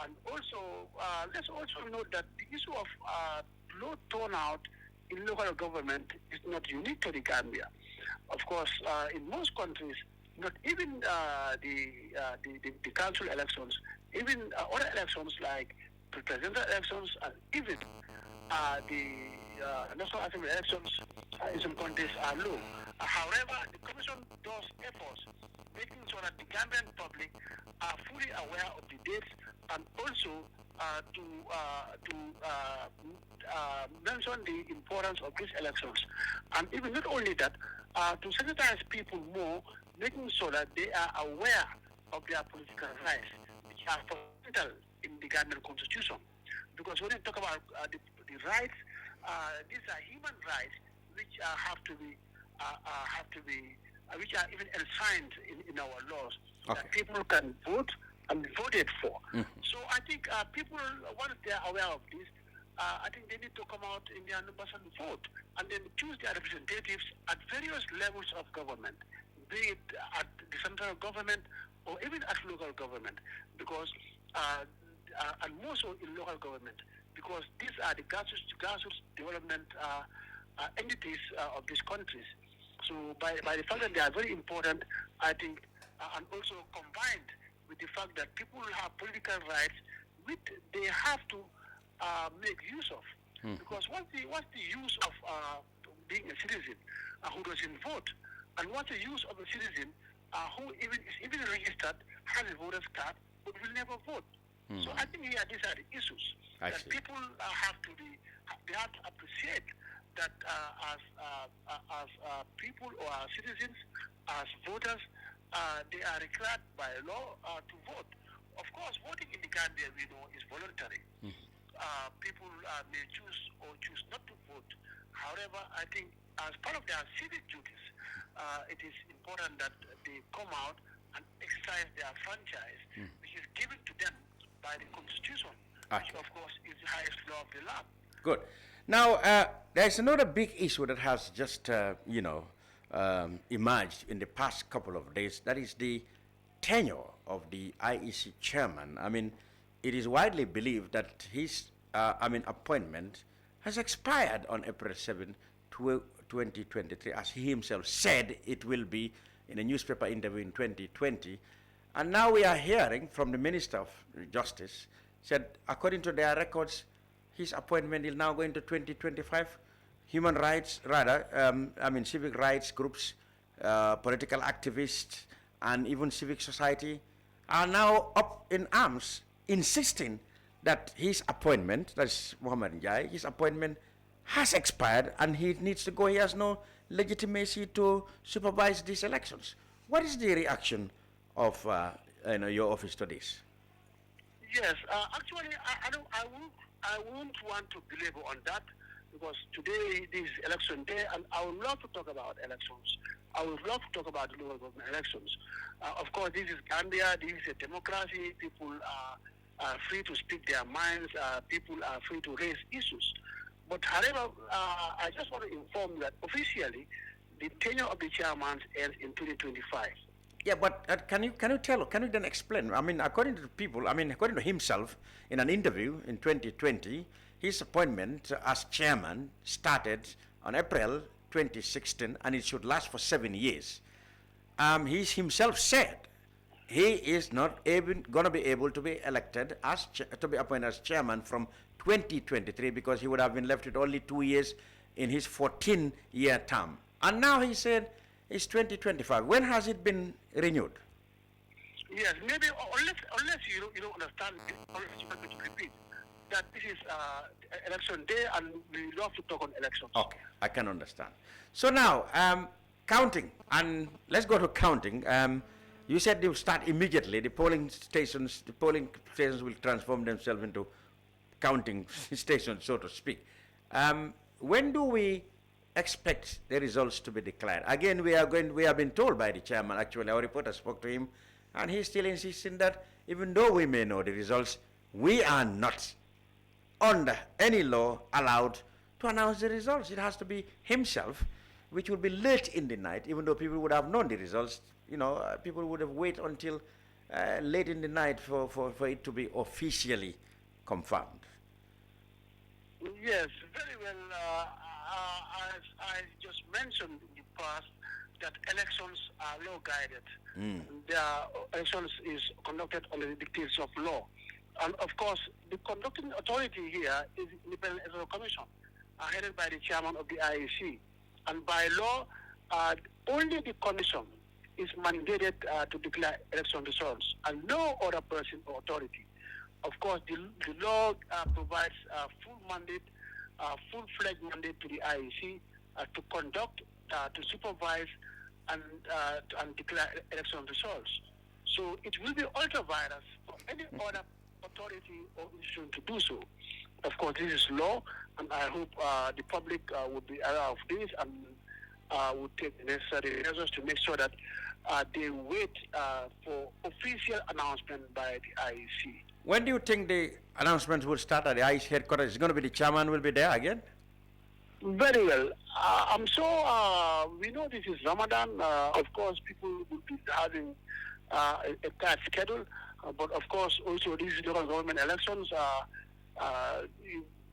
and also let's also note that the issue of low turnout in local government is not unique to the Gambia. Of course, in most countries, not even the council elections, even other elections like presidential elections, and even the national assembly elections in some countries are low. However, the Commission does efforts making sure that the Gambian public are fully aware of the dates, and also to mention the importance of these elections. And even not only that, to sensitize people more, making sure that they are aware of their political rights, which are fundamental in the Gambian Constitution. Because when you talk about the rights, these are human rights which have to be which are even enshrined in our laws, that people can vote and be voted for. So I think people, once they are aware of this, I think they need to come out in their numbers and vote, and then choose their representatives at various levels of government, be it at the central government or even at local government, because and more so in local government, because these are the grassroots development entities of these countries. So by the fact that they are very important, I think, and also combined with the fact that people have political rights, which they have to make use of. Because what's the use of being a citizen who doesn't vote? And what's the use of a citizen who is even registered, has a voter's card, but will never vote? So I think these are the issues that people have to appreciate that as people or as citizens, as voters, they are required by law to vote. Of course, voting in the Gambia, we know, is voluntary. People may choose or choose not to vote. However, I think as part of their civic duties, it is important that they come out and exercise their franchise, which is given to them by the Constitution, which of course is the highest law of the land. Good. Now, there's another big issue that has just, emerged in the past couple of days. That is the tenure of the IEC chairman. I mean, it is widely believed that his, appointment has expired on April 7, 2023, as he himself said it will be in a newspaper interview in 2020. And now we are hearing from the Minister of Justice, said according to their records, his appointment is now going to 2025. Human rights, civic rights groups, political activists, and even civic society are now up in arms, insisting that his appointment, that's Muhammad Njai, his appointment has expired and he needs to go. He has no legitimacy to supervise these elections. What is the reaction of your office to this? Yes, actually, I won't want to belabor on that, because today is election day, and I would love to talk about elections. I would love to talk about local government elections. Of course, this is Gambia. This is a democracy. People are free to speak their minds. People are free to raise issues. But however, I just want to inform you that officially, the tenure of the chairman ends in 2025. Yeah, but can you then explain? I mean, according to himself, in an interview in 2020, his appointment as chairman started on April 2016, and it should last for 7 years. he himself said he is not even going to be able to be elected as to be appointed as chairman from 2023 because he would have been left with only 2 years in his 14-year term. And now he said it's 2025. When has it been renewed? Yes, maybe unless you don't understand, unless you want me to repeat that this is election day and we love to talk on elections. Okay, I can understand. So now, counting, and let's go to counting. You said they will start immediately. The polling stations will transform themselves into counting stations, so to speak. When do we expect the results to be declared? Again, we have been told by the chairman, actually, our reporter spoke to him, and he's still insisting that even though we may know the results, we are not under any law allowed to announce the results. It has to be himself, which will be late in the night, even though people would have known the results. People would have waited until late in the night for it to be officially confirmed. Yes, very well. As I just mentioned in the past, that elections are law-guided. Their elections is conducted under the dictates of law. And of course, the conducting authority here is the Independent Electoral Commission, headed by the chairman of the IEC. And by law, only the commission is mandated to declare election results, and no other person or authority. Of course, the law provides a full mandate, full-fledged mandate to the IEC to conduct, to supervise, and declare election results. So it will be ultra-virus for any other authority or institution to do so. Of course, this is law, and I hope the public would be aware of this and would take the necessary measures to make sure that they wait for official announcement by the IEC. When do you think the announcement will start at the IEC headquarters? Is it going to be the chairman will be there again? Very well. I'm sure we know this is Ramadan. Of course, people will be having a tight schedule. But of course, also these local government elections,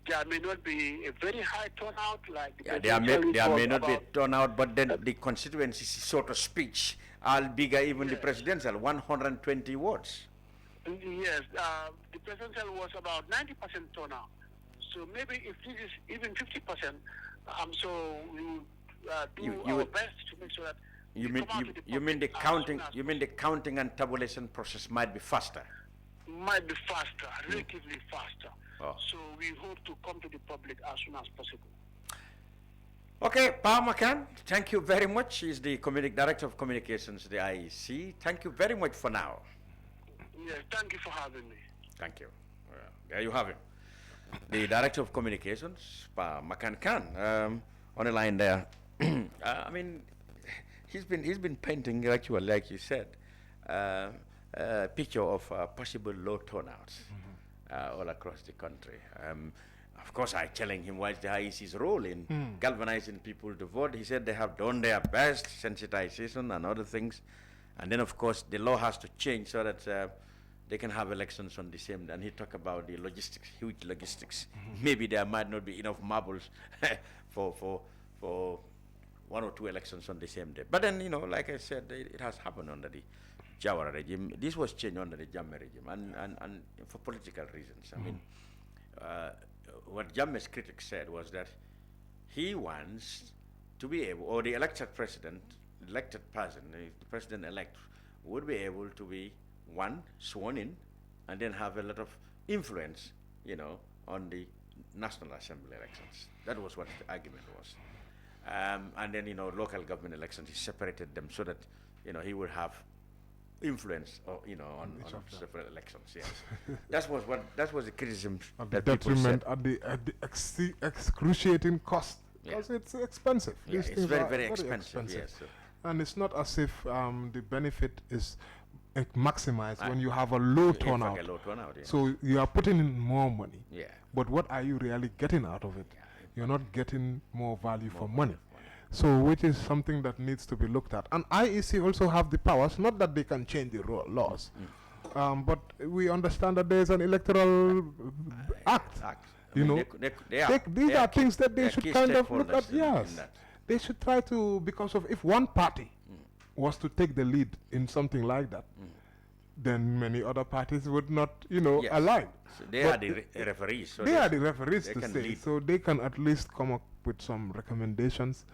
there may not be a very high turnout like there may not be a turnout, but then the constituency, so to speak, are bigger, even the presidential, 120 wards. Yes, the presidential was about 90% turnout. So maybe if this is even 50%, so we will do our best to make sure that you mean the counting and tabulation process might be faster? Might be faster, relatively faster. So we hope to come to the public as soon as possible. Okay, Pa Makan, thank you very much. He's the Director of Communications, the IEC. Thank you very much for now. Yes, thank you for having me. Thank you. There you have him. The Director of Communications, Pa Makan Khan, on the line there. I mean, he's been painting, actually, like you said, a picture of possible low turnouts all across the country. Of course, I telling him what's the IEC's role in galvanizing people to vote. He said they have done their best, sensitization and other things. And then, of course, the law has to change so that they can have elections on the same day. And he talked about the logistics, huge logistics. Maybe there might not be enough marbles for 1 or 2 elections on the same day. But then, like I said, it has happened under the Jawara regime. This was changed under the Jammeh regime, and for political reasons. I mean, what Jammeh's critics said was that he wants to be able, or the elected president, elected person, the president-elect, would be able to be, one, sworn in, and then have a lot of influence, on the National Assembly elections. That was what the argument was. And then, local government elections, he separated them so that, he would have influence, on separate elections. Yes, that was the criticism that people said. At the excruciating cost, because it's expensive. Yeah, it's very expensive. Yes, and it's not as if the benefit is maximized when you have a low turnout. So you are putting in more money. Yeah. But what are you really getting out of it? You're not getting more value for money. So which is something that needs to be looked at. And IEC also have the powers, not that they can change the laws, but we understand that there is an electoral act. These are things that they should kind of look at. Yes, they should try to, because of if one party was to take the lead in something like that, then many other parties would not, align. So they are the referees. So they are the referees they to can say. lead. So they can at least come up with some recommendations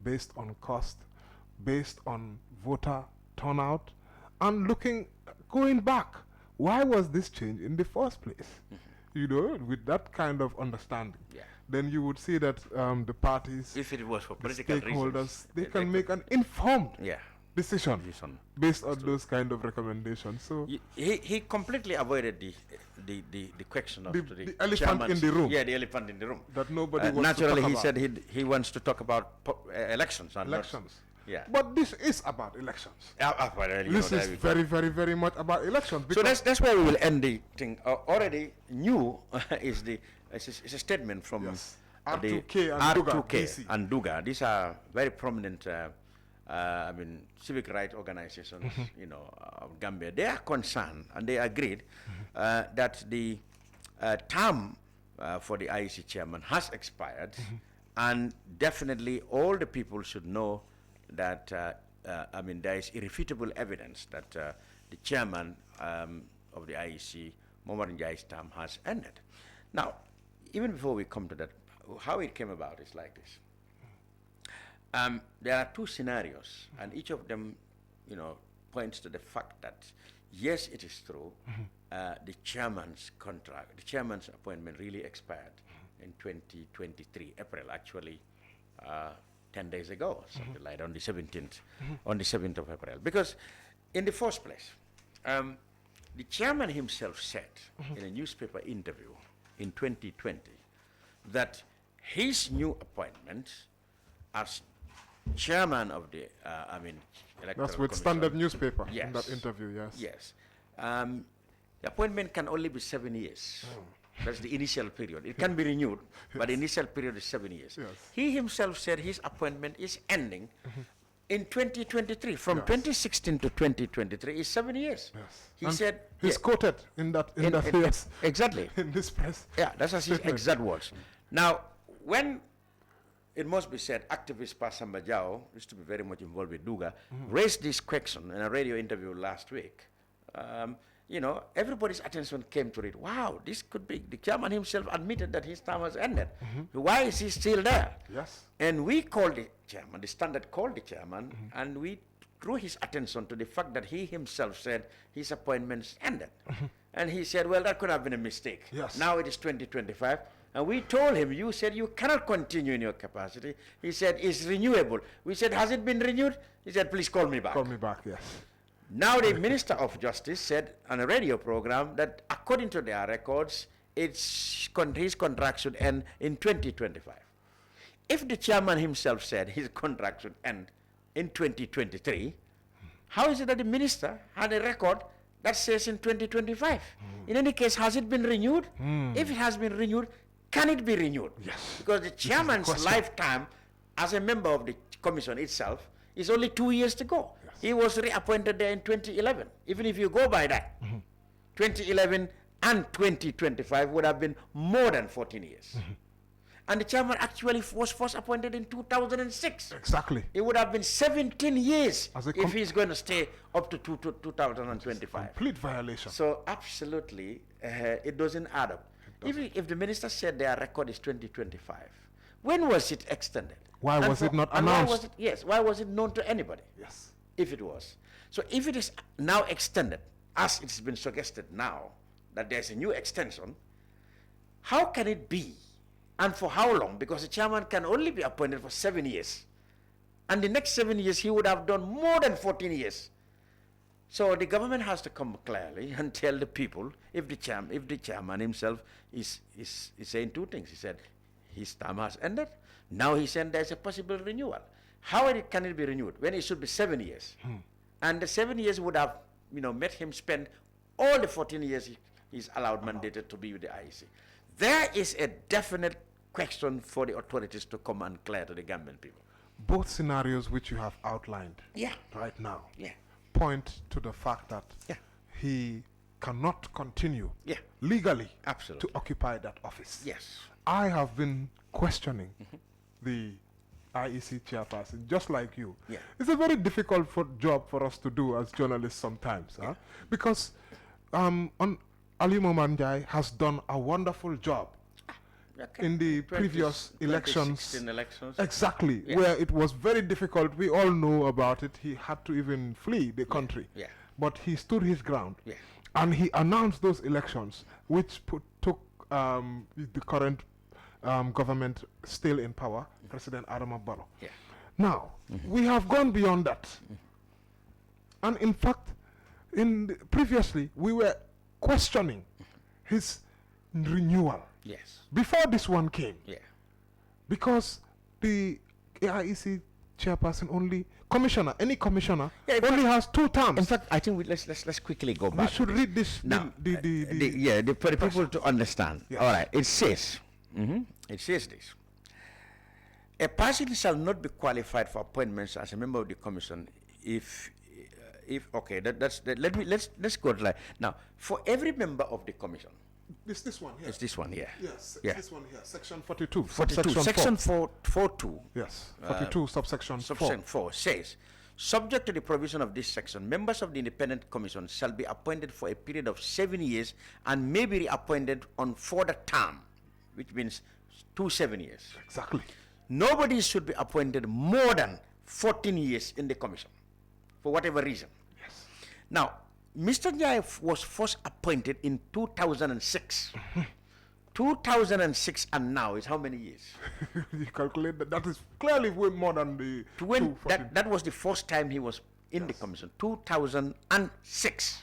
based on cost, based on voter turnout, and going back. Why was this change in the first place? With that kind of understanding, then you would see that the parties, if it was for political stakeholders, reasons, they can make an informed decision based on True. those kind of recommendations. So he completely avoided the question of the elephant in the room. Yeah, the elephant in the room. That nobody wants naturally to talk he about. said he wants to talk about elections. And Elections. Yeah. But this is about elections. Well, This is very, very, very much about elections. So that's where we will end the thing. Already new is a statement from R2K and R2K and Duga. These are very prominent civic rights organizations, of Gambia. They are concerned and they agreed that the term for the IEC chairman has expired, and definitely all the people should know that there is irrefutable evidence that the chairman of the IEC, Momar Njai's term, has ended. Now, even before we come to that, how it came about is like this. There are two scenarios, and each of them, points to the fact that yes, it is true. The chairman's appointment really expired in 2023, April, actually. 10 days ago, something like on the 17th of April. Because in the first place, the chairman himself said in a newspaper interview in 2020 that his new appointment as chairman of the Electoral That's with Commission, Standard newspaper yes, in that interview, yes. Yes. The appointment can only be 7 years. That's the initial period. It can be renewed, but the initial period is 7 years. Yes. He himself said his appointment is ending in 2023. From 2016 to 2023 is 7 years. Yes. He said he's quoted in that yes. Exactly. in this press. Yeah, that's his exact words. Now, when it must be said, activist Pasamba Jao used to be very much involved with Duga, raised this question in a radio interview last week. Everybody's attention came to it. Wow, this could be, the chairman himself admitted that his term has ended. Why is he still there? Yes. And we called the chairman, the Standard called the chairman, and we drew his attention to the fact that he himself said his appointments ended. And he said, well, that could have been a mistake. Yes. Now it is 2025. And we told him, you said you cannot continue in your capacity. He said, it's renewable. We said, has it been renewed? He said, please call me back. Call me back, yes. Now the Minister of Justice said on a radio program that according to their records, his contract should end in 2025. If the chairman himself said his contract should end in 2023, how is it that the minister had a record that says in 2025? In any case, has it been renewed? If it has been renewed, can it be renewed? Yes. Because the chairman's lifetime as a member of the commission itself is only 2 years to go. Yes. He was reappointed there in 2011. Even if you go by that, 2011 and 2025 would have been more than 14 years. And the chairman actually was first appointed in 2006. Exactly. It would have been 17 years if he's going to stay up to 2025. Complete violation. So absolutely, it doesn't add up. Even if the minister said their record is 2025, when was it extended? Why was it not announced? Why was it known to anybody? Yes. If it was. So if it is now extended, as it's been suggested now, that there's a new extension, how can it be? And for how long? Because the chairman can only be appointed for 7 years. And the next 7 years, he would have done more than 14 years. So the government has to come clearly and tell the people, if the chairman himself is saying two things. He said his term has ended. Now he said there's a possible renewal. How can it be renewed when it should be 7 years? And the 7 years would have, made him spend all the 14 years he's allowed mandated to be with the IEC. There is a definite question for the authorities to come and clear to the Gambian people. Both scenarios which you have outlined right now point to the fact that he cannot continue legally to occupy that office. Yes. I have been questioning the IEC chairperson, just like you. Yeah. It's a very difficult job for us to do as journalists sometimes, huh? Because Ali Momanjai has done a wonderful job in the previous elections. Exactly, where it was very difficult. We all know about it. He had to even flee the country. Yeah. But he stood his ground. Yeah. And he announced those elections, which took the current government still in power, President Adama Barrow. Yeah. Now, we have gone beyond that. And in fact, previously, we were questioning his renewal. Yes. Before this one came. Yeah. Because the AIEC chairperson any commissioner only has 2 terms. In fact, I think let's quickly go back. We should read this now. For the people to understand. Yes. All right. It says, it says this: a person shall not be qualified for appointments as a member of the commission if okay. Let's go to now. For every member of the commission. This one here. It's this one here. Yes, it's this one here. Section 42. 42. Section 42. Yes, 42 subsection 4 says, subject to the provision of this section, members of the independent commission shall be appointed for a period of 7 years and may be reappointed on further term, which means 2 7 years. Exactly. Nobody should be appointed more than 14 years in the commission, for whatever reason. Yes. Now, Mr. Njai was first appointed in 2006. 2006 and now is how many years? You calculate that is clearly way more than the that was the first time he was in the commission. 2006.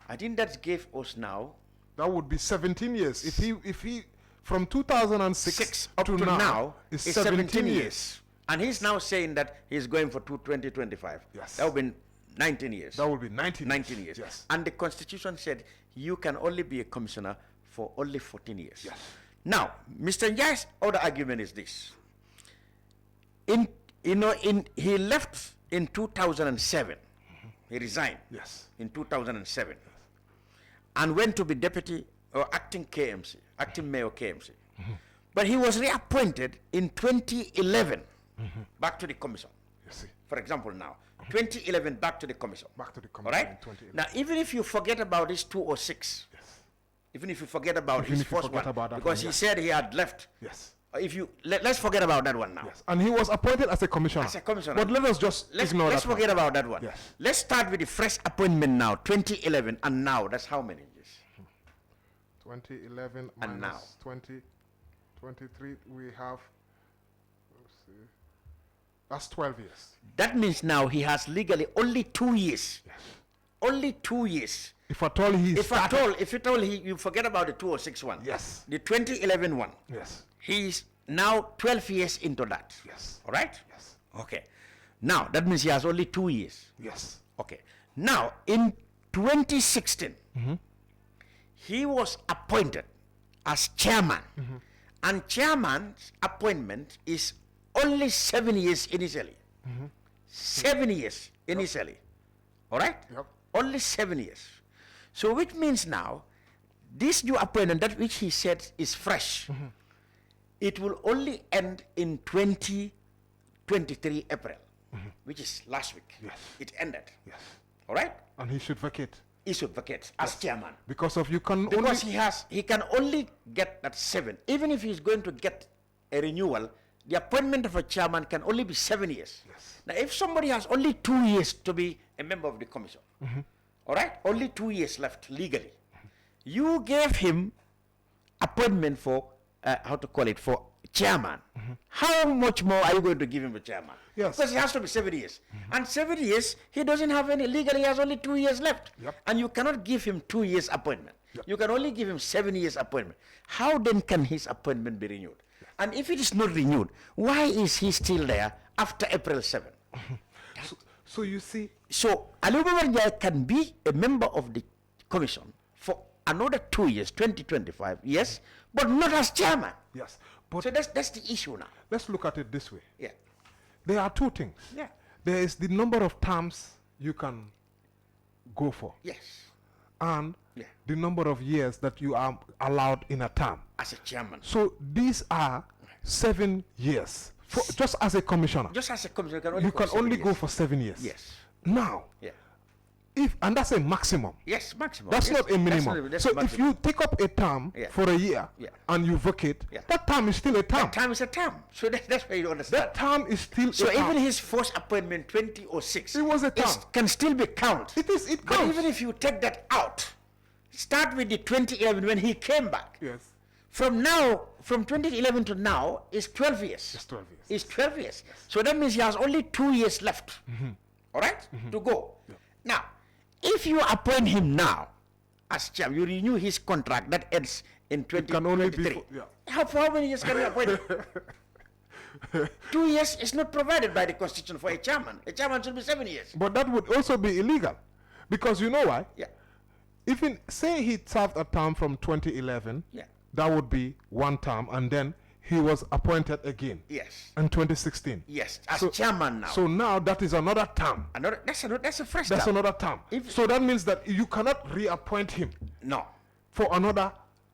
I think that gave us now. That would be 17 years. If he from 2006 up to now is 17 years. And he's now saying that he's going for 2025. Yes. That would be 19 years. That would be 19 years. Yes. And the Constitution said you can only be a commissioner for only 14 years. Yes. Now, Mr. Njai's other argument is this. He left in 2007. He resigned. Yes. In 2007. Yes. And went to be deputy or acting KMC, acting mayor KMC. But he was reappointed in 2011 back to the commission. You see. For example, now 2011 back to the commission. Back to the All commission. right. In 2011. Now, even if you forget about this 206, yes. Even if you forget about his first one, because he said he had left. Yes. If you let's forget about that one now. Yes. And he was appointed as a commissioner. As a commissioner. But let us just ignore let's that forget one. about that one. Yes. Let's start with the fresh appointment now. 2011 and now. That's how many years? 2011 and minus 2023. We have. Let's see. That's 12 years. That means now he has legally only 2 years. Yes. Only 2 years. If at all he you forget about the 206 one. Yes. The 2011 one. Yes. He's now 12 years into that. Yes. All right? Yes. Okay. Now, that means he has only 2 years. Yes. Okay. Now, in 2016, he was appointed as chairman. And chairman's appointment is only 7 years initially. 7 years initially. All right? Yep. Only 7 years. So which means now, this new appointment, that which he said is fresh, it will only end in 2023 April, which is last week. Yes. It ended. Yes. All right? And he should vacate. He should vacate as chairman. Because of he can only get that 7. Even if he's going to get a renewal, the appointment of a chairman can only be 7 years. Yes. Now, if somebody has only 2 years to be a member of the commission, all right, only 2 years left legally, you gave him appointment for for chairman. How much more are you going to give him a chairman? Yes. Because it has to be 7 years. And 7 years, he doesn't have any, legally he has only 2 years left. Yep. And you cannot give him 2 years appointment. Yep. You can only give him 7 years appointment. How then can his appointment be renewed? Yes. And if it is not renewed, why is he still there after April 7? So you see. So Ali Babarjai can be a member of the commission for another 2 years, 2025, yes, but not as chairman. Yes. But so that's the issue now. Let's look at it this way. Yeah. There are two things. Yeah. There is the number of terms you can go for. Yes. And yeah. the number of years that you are allowed in a term. As a chairman. So these are 7 years Just as a commissioner. Just as a commissioner, you can only go for 7 years. Yes. Now, and that's a maximum. Yes, maximum. That's yes. not a minimum. That's so maximum. if you take up a term for a year and you vacate, that term is still a term. That term is a term. So that's why you understand. That term is still so a term. even his first appointment, 2006, it was a term. Can still be count. It counts. But even if you take that out, start with the 2011 when he came back. Yes. From 2011 to now is 12 years. It's 12 years. It's 12 years. Yes. So that means he has only 2 years left. All right? To go. Yeah. Now, if you appoint him now as chairman, you renew his contract that ends in 2023. For how many years can you appoint him? 2 years is not provided by the constitution for a chairman. A chairman should be 7 years. But that would also be illegal. Because you know why? Yeah. Even say he served a term from 2011, that would be 1 term, and then he was appointed again. Yes. In 2016. Yes, as chairman now. So now that is another term. That's a fresh That's term. another term. So that means that you cannot reappoint him. No. For another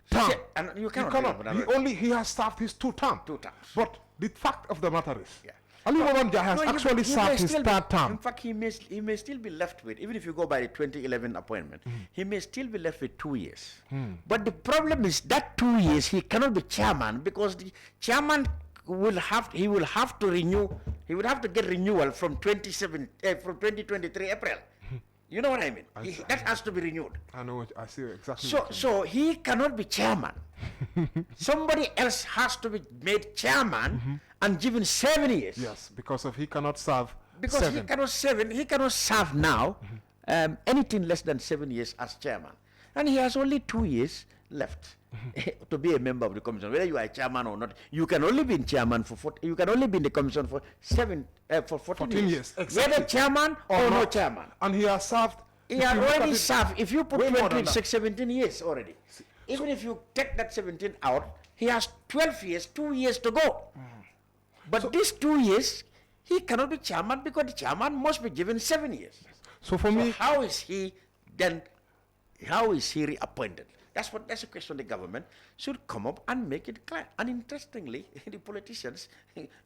term. And you cannot. He has served his 2 terms. 2 terms. But the fact of the matter is, Ali Mabanja has actually served his 3rd term. In fact, he may still be left with, even if you go by the 2011 appointment, he may still be left with 2 years. But the problem is that 2 years he cannot be chairman because the chairman will have to renew. He would have to get renewal from 2023 April. You know what I mean? That has to be renewed. I know. I see exactly. So he cannot be chairman. Somebody else has to be made chairman and given 7 years. Yes, because he cannot serve. Because 7. he cannot serve now anything less than 7 years as chairman, and he has only 2 years left to be a member of the commission. Whether you are a chairman or not, you can only be in chairman for you can only be in the commission for 14 years. Exactly. Whether chairman or no chairman. And he has served. He has already served. If you put 26, 17 years already. Even if you take that 17 out, he has 12 years, 2 years to go. But these 2 years, he cannot be chairman because the chairman must be given 7 years. So for me, how is he reappointed? That's a question the government should come up and make it clear. And interestingly, the politicians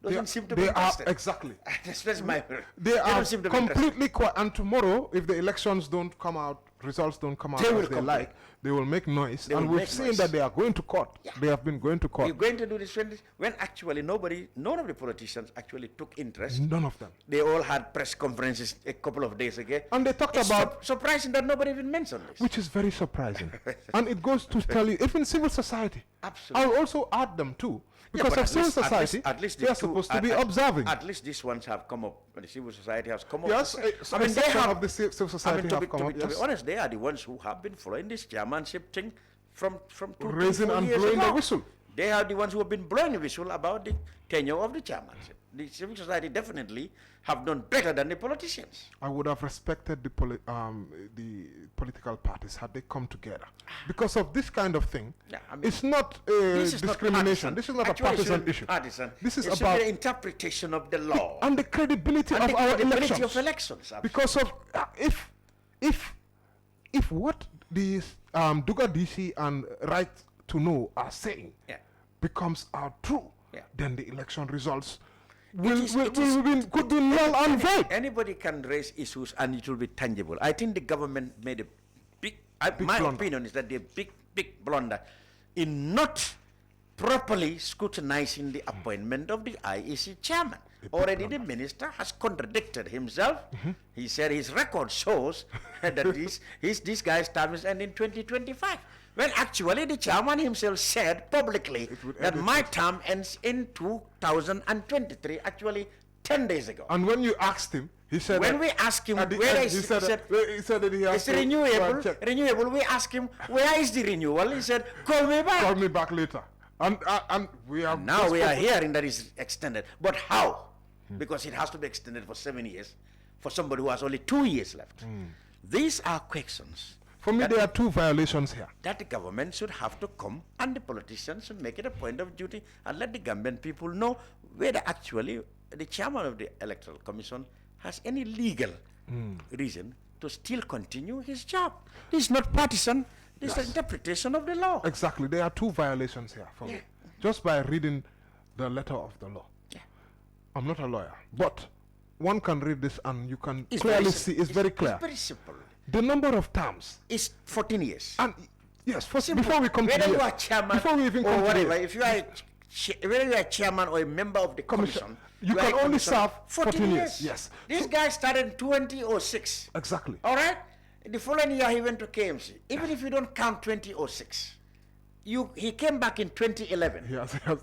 don't seem to be interested. Exactly. That's my. They are completely quiet. And tomorrow, if the elections don't come out, results don't come out as they like, they will make noise. And we've seen that they are going to court. They have been going to court. You're going to do this when actually none of the politicians actually took interest. None of them. They all had press conferences a couple of days ago. And they talked about... surprising that nobody even mentioned this. Which is very surprising. And it goes to tell you, even civil society. Absolutely. I'll also add them too. Because of civil society, they are supposed to be observing. At least these ones have come up. The civil society has come up. Yes, I mean, they have of the civil society have come up. To be honest, they are the ones who have been following this chairmanship thing from 2 raising to 4 and years blowing ago. the whistle. They are the ones who have been blowing the whistle about the tenure of the chairmanship. The civil society definitely have done better than the politicians. I would have respected the political parties had they come together. Because of this kind of thing, it's not discrimination. This is not a partisan issue. This is about the interpretation of the law. And the credibility of our elections. Because of if what these Duga DC and Right to Know are saying becomes true, then the election results could be null and void. Anybody can raise issues and it will be tangible. I think the government made a big opinion is that the big blunder in not properly scrutinizing the appointment of the IEC chairman. Already the minister has contradicted himself. He said his record shows that this guy's term is ending in 2025. Well, actually, the chairman himself said publicly that my term ends in 2023, actually 10 days ago. And when you asked him, he said... When we asked him, where is... He said that he has it's renewable. We asked him, where is the renewal? He said, call me back. Call me back later. And we are... Now we are hearing that it's extended. But how? Because it has to be extended for 7 years for somebody who has only 2 years left. These are questions. For me, there are 2 violations here. That the government should have to come and the politicians should make it a point of duty and let the Gambian people know whether actually the chairman of the Electoral Commission has any legal reason to still continue his job. This is not partisan. This is interpretation of the law. Exactly. There are 2 violations here for me. Just by reading the letter of the law. I'm not a lawyer, but one can read this and you can It's clearly very see simple. it's very clear. It's very simple. The number of terms is 14 years. And yes, first, Simple. before we come Whether to you the are chairman before we even or come whatever, to if you are whether you are chairman or a member of the commission, you can only serve 14 years. Yes. This guy started in 2006. Exactly. All right. The following year he went to KMC. Even if you don't count 2006, he came back in 2011.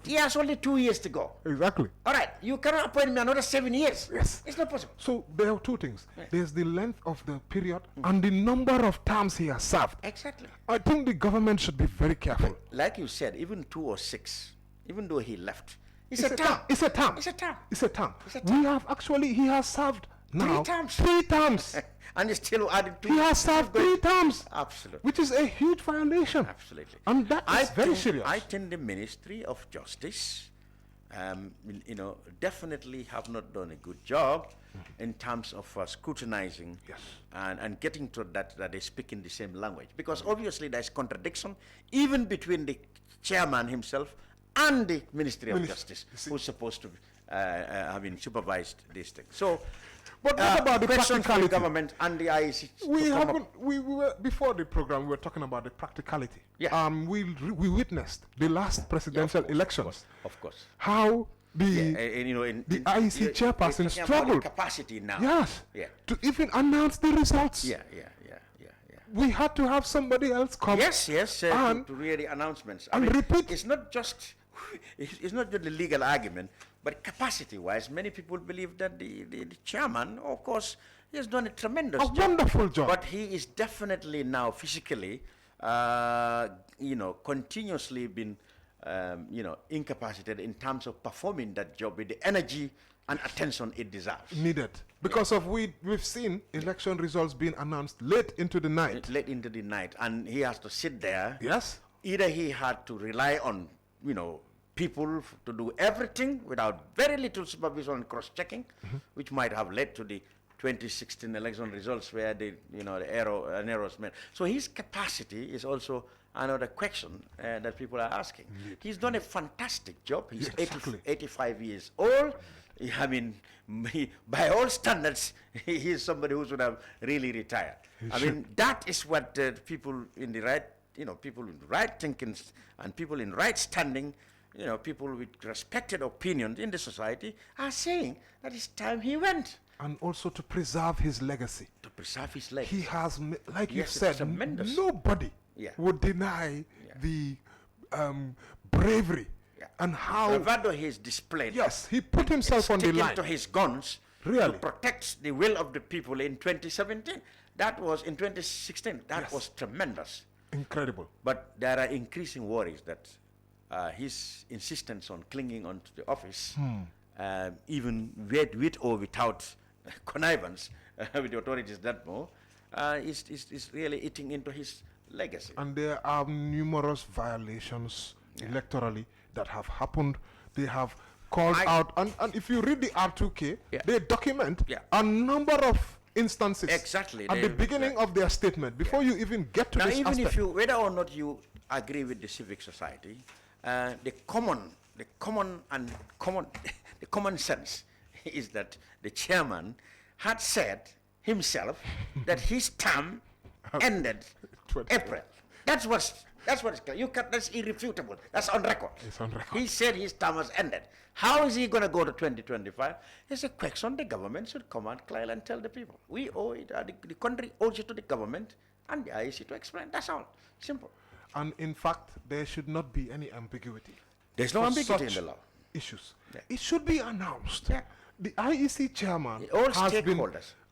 He has only 2 years to go. Exactly. All right. You cannot appoint me another 7 years. Yes. It's not possible. So there are two things. There's the length of the period and the number of terms he has served. Exactly. I think the government should be very careful. Like you said, even 206, even though he left, it's a term. It's a term. It's a term. It's a term. We have actually, he has served now 3 terms. And he's still adding 2. He has served 3 terms. Absolutely. Which is a huge violation. Absolutely. And that is very serious. I think the Ministry of Justice, definitely have not done a good job in terms of scrutinizing and getting to that they speak in the same language. Because obviously there's contradiction even between the chairman himself and the Ministry of Justice, who's supposed to having supervised this thing. So, but what about the questions for the practicality? government and the IEC? We were before the program. We were talking about the practicality. Yeah. We witnessed the last presidential elections. Of course. How the the IEC chairperson struggled. Capacity now. Yes. Yeah. To even announce the results. Yeah. We had to have somebody else come. Yes. And to read the announcements. and repeat. It's not just the legal argument, but capacity-wise, many people believe that the chairman, of course, he has done a tremendous job. Wonderful job. But he is definitely now physically, continuously been, incapacitated in terms of performing that job with the energy and attention it deserves. Needed. Because of we've seen election results being announced late into the night. Late into the night. And he has to sit there. Yes. Either he had to rely on, people to do everything without very little supervision and cross-checking, which might have led to the 2016 election results where the errors made. So his capacity is also another question that people are asking. Indeed. He's done a fantastic job. He's 85 years old. I mean, by all standards, he is somebody who should have really retired. That is what people in the right, people in right thinking and people in right standing, people with respected opinions in the society are saying that it's time he went. And also to preserve his legacy. To preserve his legacy. He has, like you said, nobody would deny the bravery and how bravado he's displayed. Yes, he put himself on the line. To his guns to protect the will of the people in 2017. That was in 2016. That was tremendous. Incredible. But there are increasing worries that his insistence on clinging onto the office, even with or without connivance with the authorities that more, is really eating into his legacy. And there are numerous violations electorally that have happened. They have called out, and if you read the R2K, they document a number of instances at the beginning of their statement before you even get to now, this even aspect. if you, whether or not you agree with the civic society, the common sense is that the chairman had said himself that his term ended April. That's it's clear. That's irrefutable. That's on record. It's on record. He said his term has ended. How is he going to go to 2025? It's a question the government should come and clear and tell the people. We owe it. The country owes it to the government and the IEC to explain. That's all. Simple. And in fact, there should not be any ambiguity. There's no ambiguity in the law. Issues. It should be announced. The IEC chairman all has been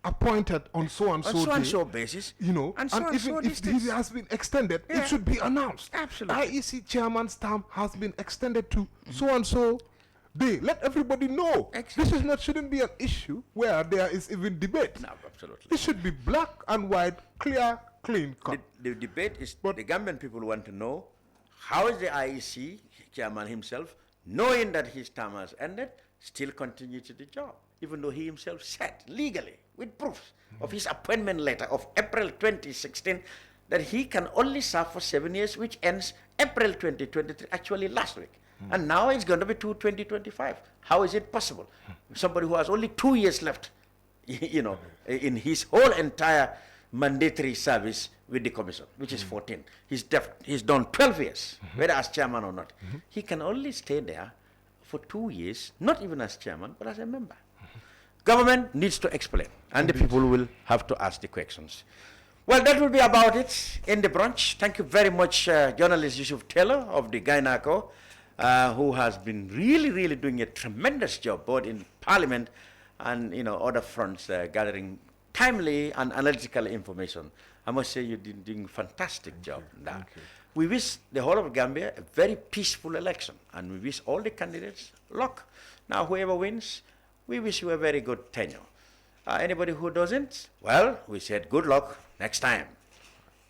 appointed on so and so basis, and even if he has been extended, it should be announced. Absolutely. IEC chairman's term has been extended to so and so day. Let everybody know. This is shouldn't be an issue where there is even debate. No, absolutely. It should be black and white, clear, clean cut. The debate is, the Gambian people want to know, how is the IEC chairman himself, knowing that his term has ended, still continue to the job, even though he himself said legally with proofs of his appointment letter of April 2016 that he can only serve for 7 years, which ends April 2023, actually last week. And now it's going to be 2025. How is it possible? Somebody who has only 2 years left, you know, in his whole entire mandatory service with the commission, which is 14. He's done 12 years, whether as chairman or not. He can only stay there for 2 years, not even as chairman, but as a member. Government needs to explain, and the people will have to ask the questions. Well, that will be about it in the brunch. Thank you very much, journalist Yusuf Taylor of the Gainako, who has been really doing a tremendous job, both in Parliament and other fronts, gathering timely and analytical information. I must say you're doing a fantastic job in that. We wish the whole of Gambia a very peaceful election, and we wish all the candidates luck. Now, whoever wins, we wish you a very good tenure. Anybody who doesn't, well, we said good luck next time.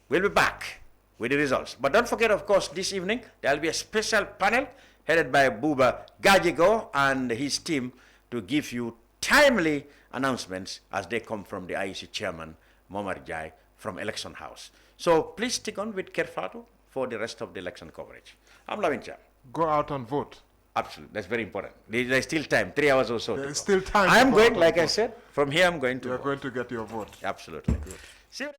We'll be back with the results. But don't forget, of course, this evening, there'll be a special panel headed by Buba Gajigo and his team to give you timely announcements as they come from the IEC chairman, Momar Jai, from Election House. So please stick on with Kerr Fatou for the rest of the election coverage. I'm Lamin Cham. Go out and vote. Absolutely, that's very important. There's still time, 3 hours or so. There's still time. I'm going, like I said, from here I'm going to You're vote. going to get your vote. Absolutely. Good. See you.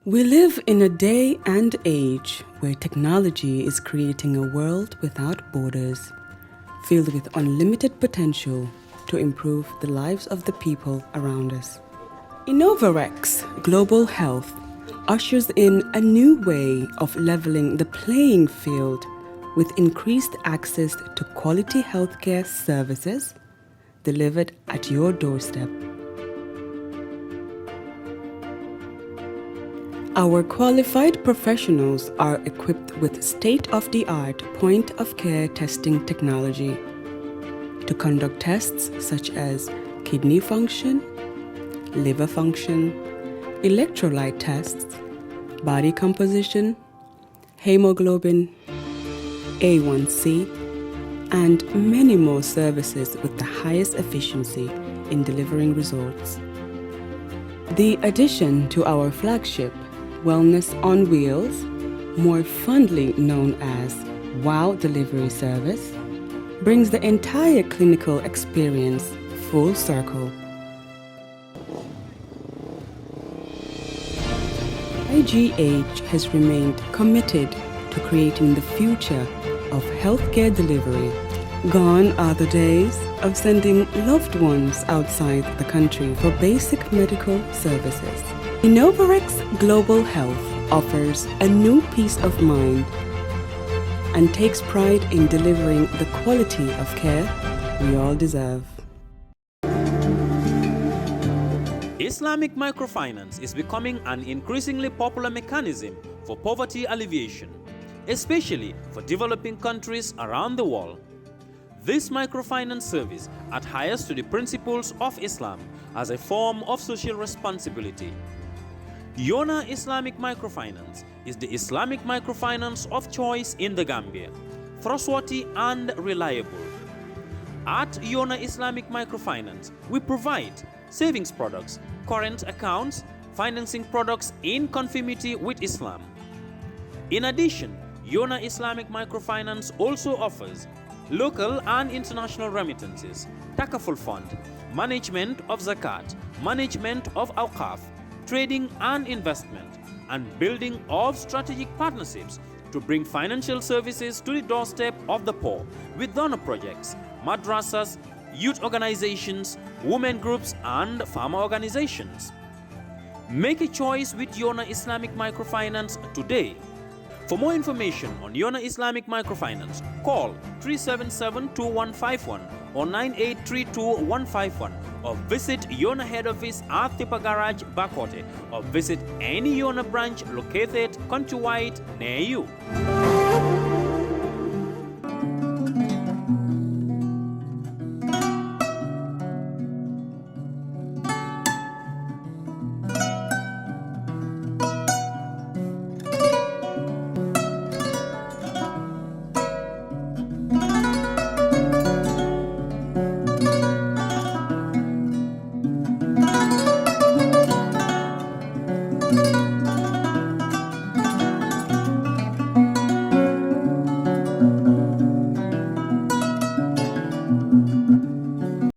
We live in a day and age where technology is creating a world without borders, filled with unlimited potential to improve the lives of the people around us. Innovarex Global Health ushers in a new way of leveling the playing field with increased access to quality healthcare services delivered at your doorstep. Our qualified professionals are equipped with state-of-the-art point-of-care testing technology to conduct tests such as kidney function, liver function, electrolyte tests, body composition, hemoglobin, A1C, and many more services with the highest efficiency in delivering results. The addition to our flagship Wellness on Wheels, more fondly known as WOW Delivery Service, brings the entire clinical experience full circle. IGH has remained committed to creating the future of healthcare delivery. Gone are the days of sending loved ones outside the country for basic medical services. Innovarex Global Health offers a new peace of mind and takes pride in delivering the quality of care we all deserve. Islamic microfinance is becoming an increasingly popular mechanism for poverty alleviation, especially for developing countries around the world. This microfinance service adheres to the principles of Islam as a form of social responsibility. Yona Islamic Microfinance is the Islamic microfinance of choice in the Gambia, trustworthy and reliable. At Yona Islamic Microfinance, we provide savings products, current accounts, financing products in conformity with Islam. In addition, Yona Islamic Microfinance also offers local and international remittances, Takaful Fund, management of Zakat, management of Awqaf, trading and investment, and building of strategic partnerships to bring financial services to the doorstep of the poor with donor projects, madrasas, youth organizations, women groups, and farmer organizations. Make a choice with Yona Islamic Microfinance today. For more information on Yona Islamic Microfinance, call 377-2151 or 9832-151 or visit Yona head office at Tipa Garage, Bakote, or visit any Yona branch located countrywide near you.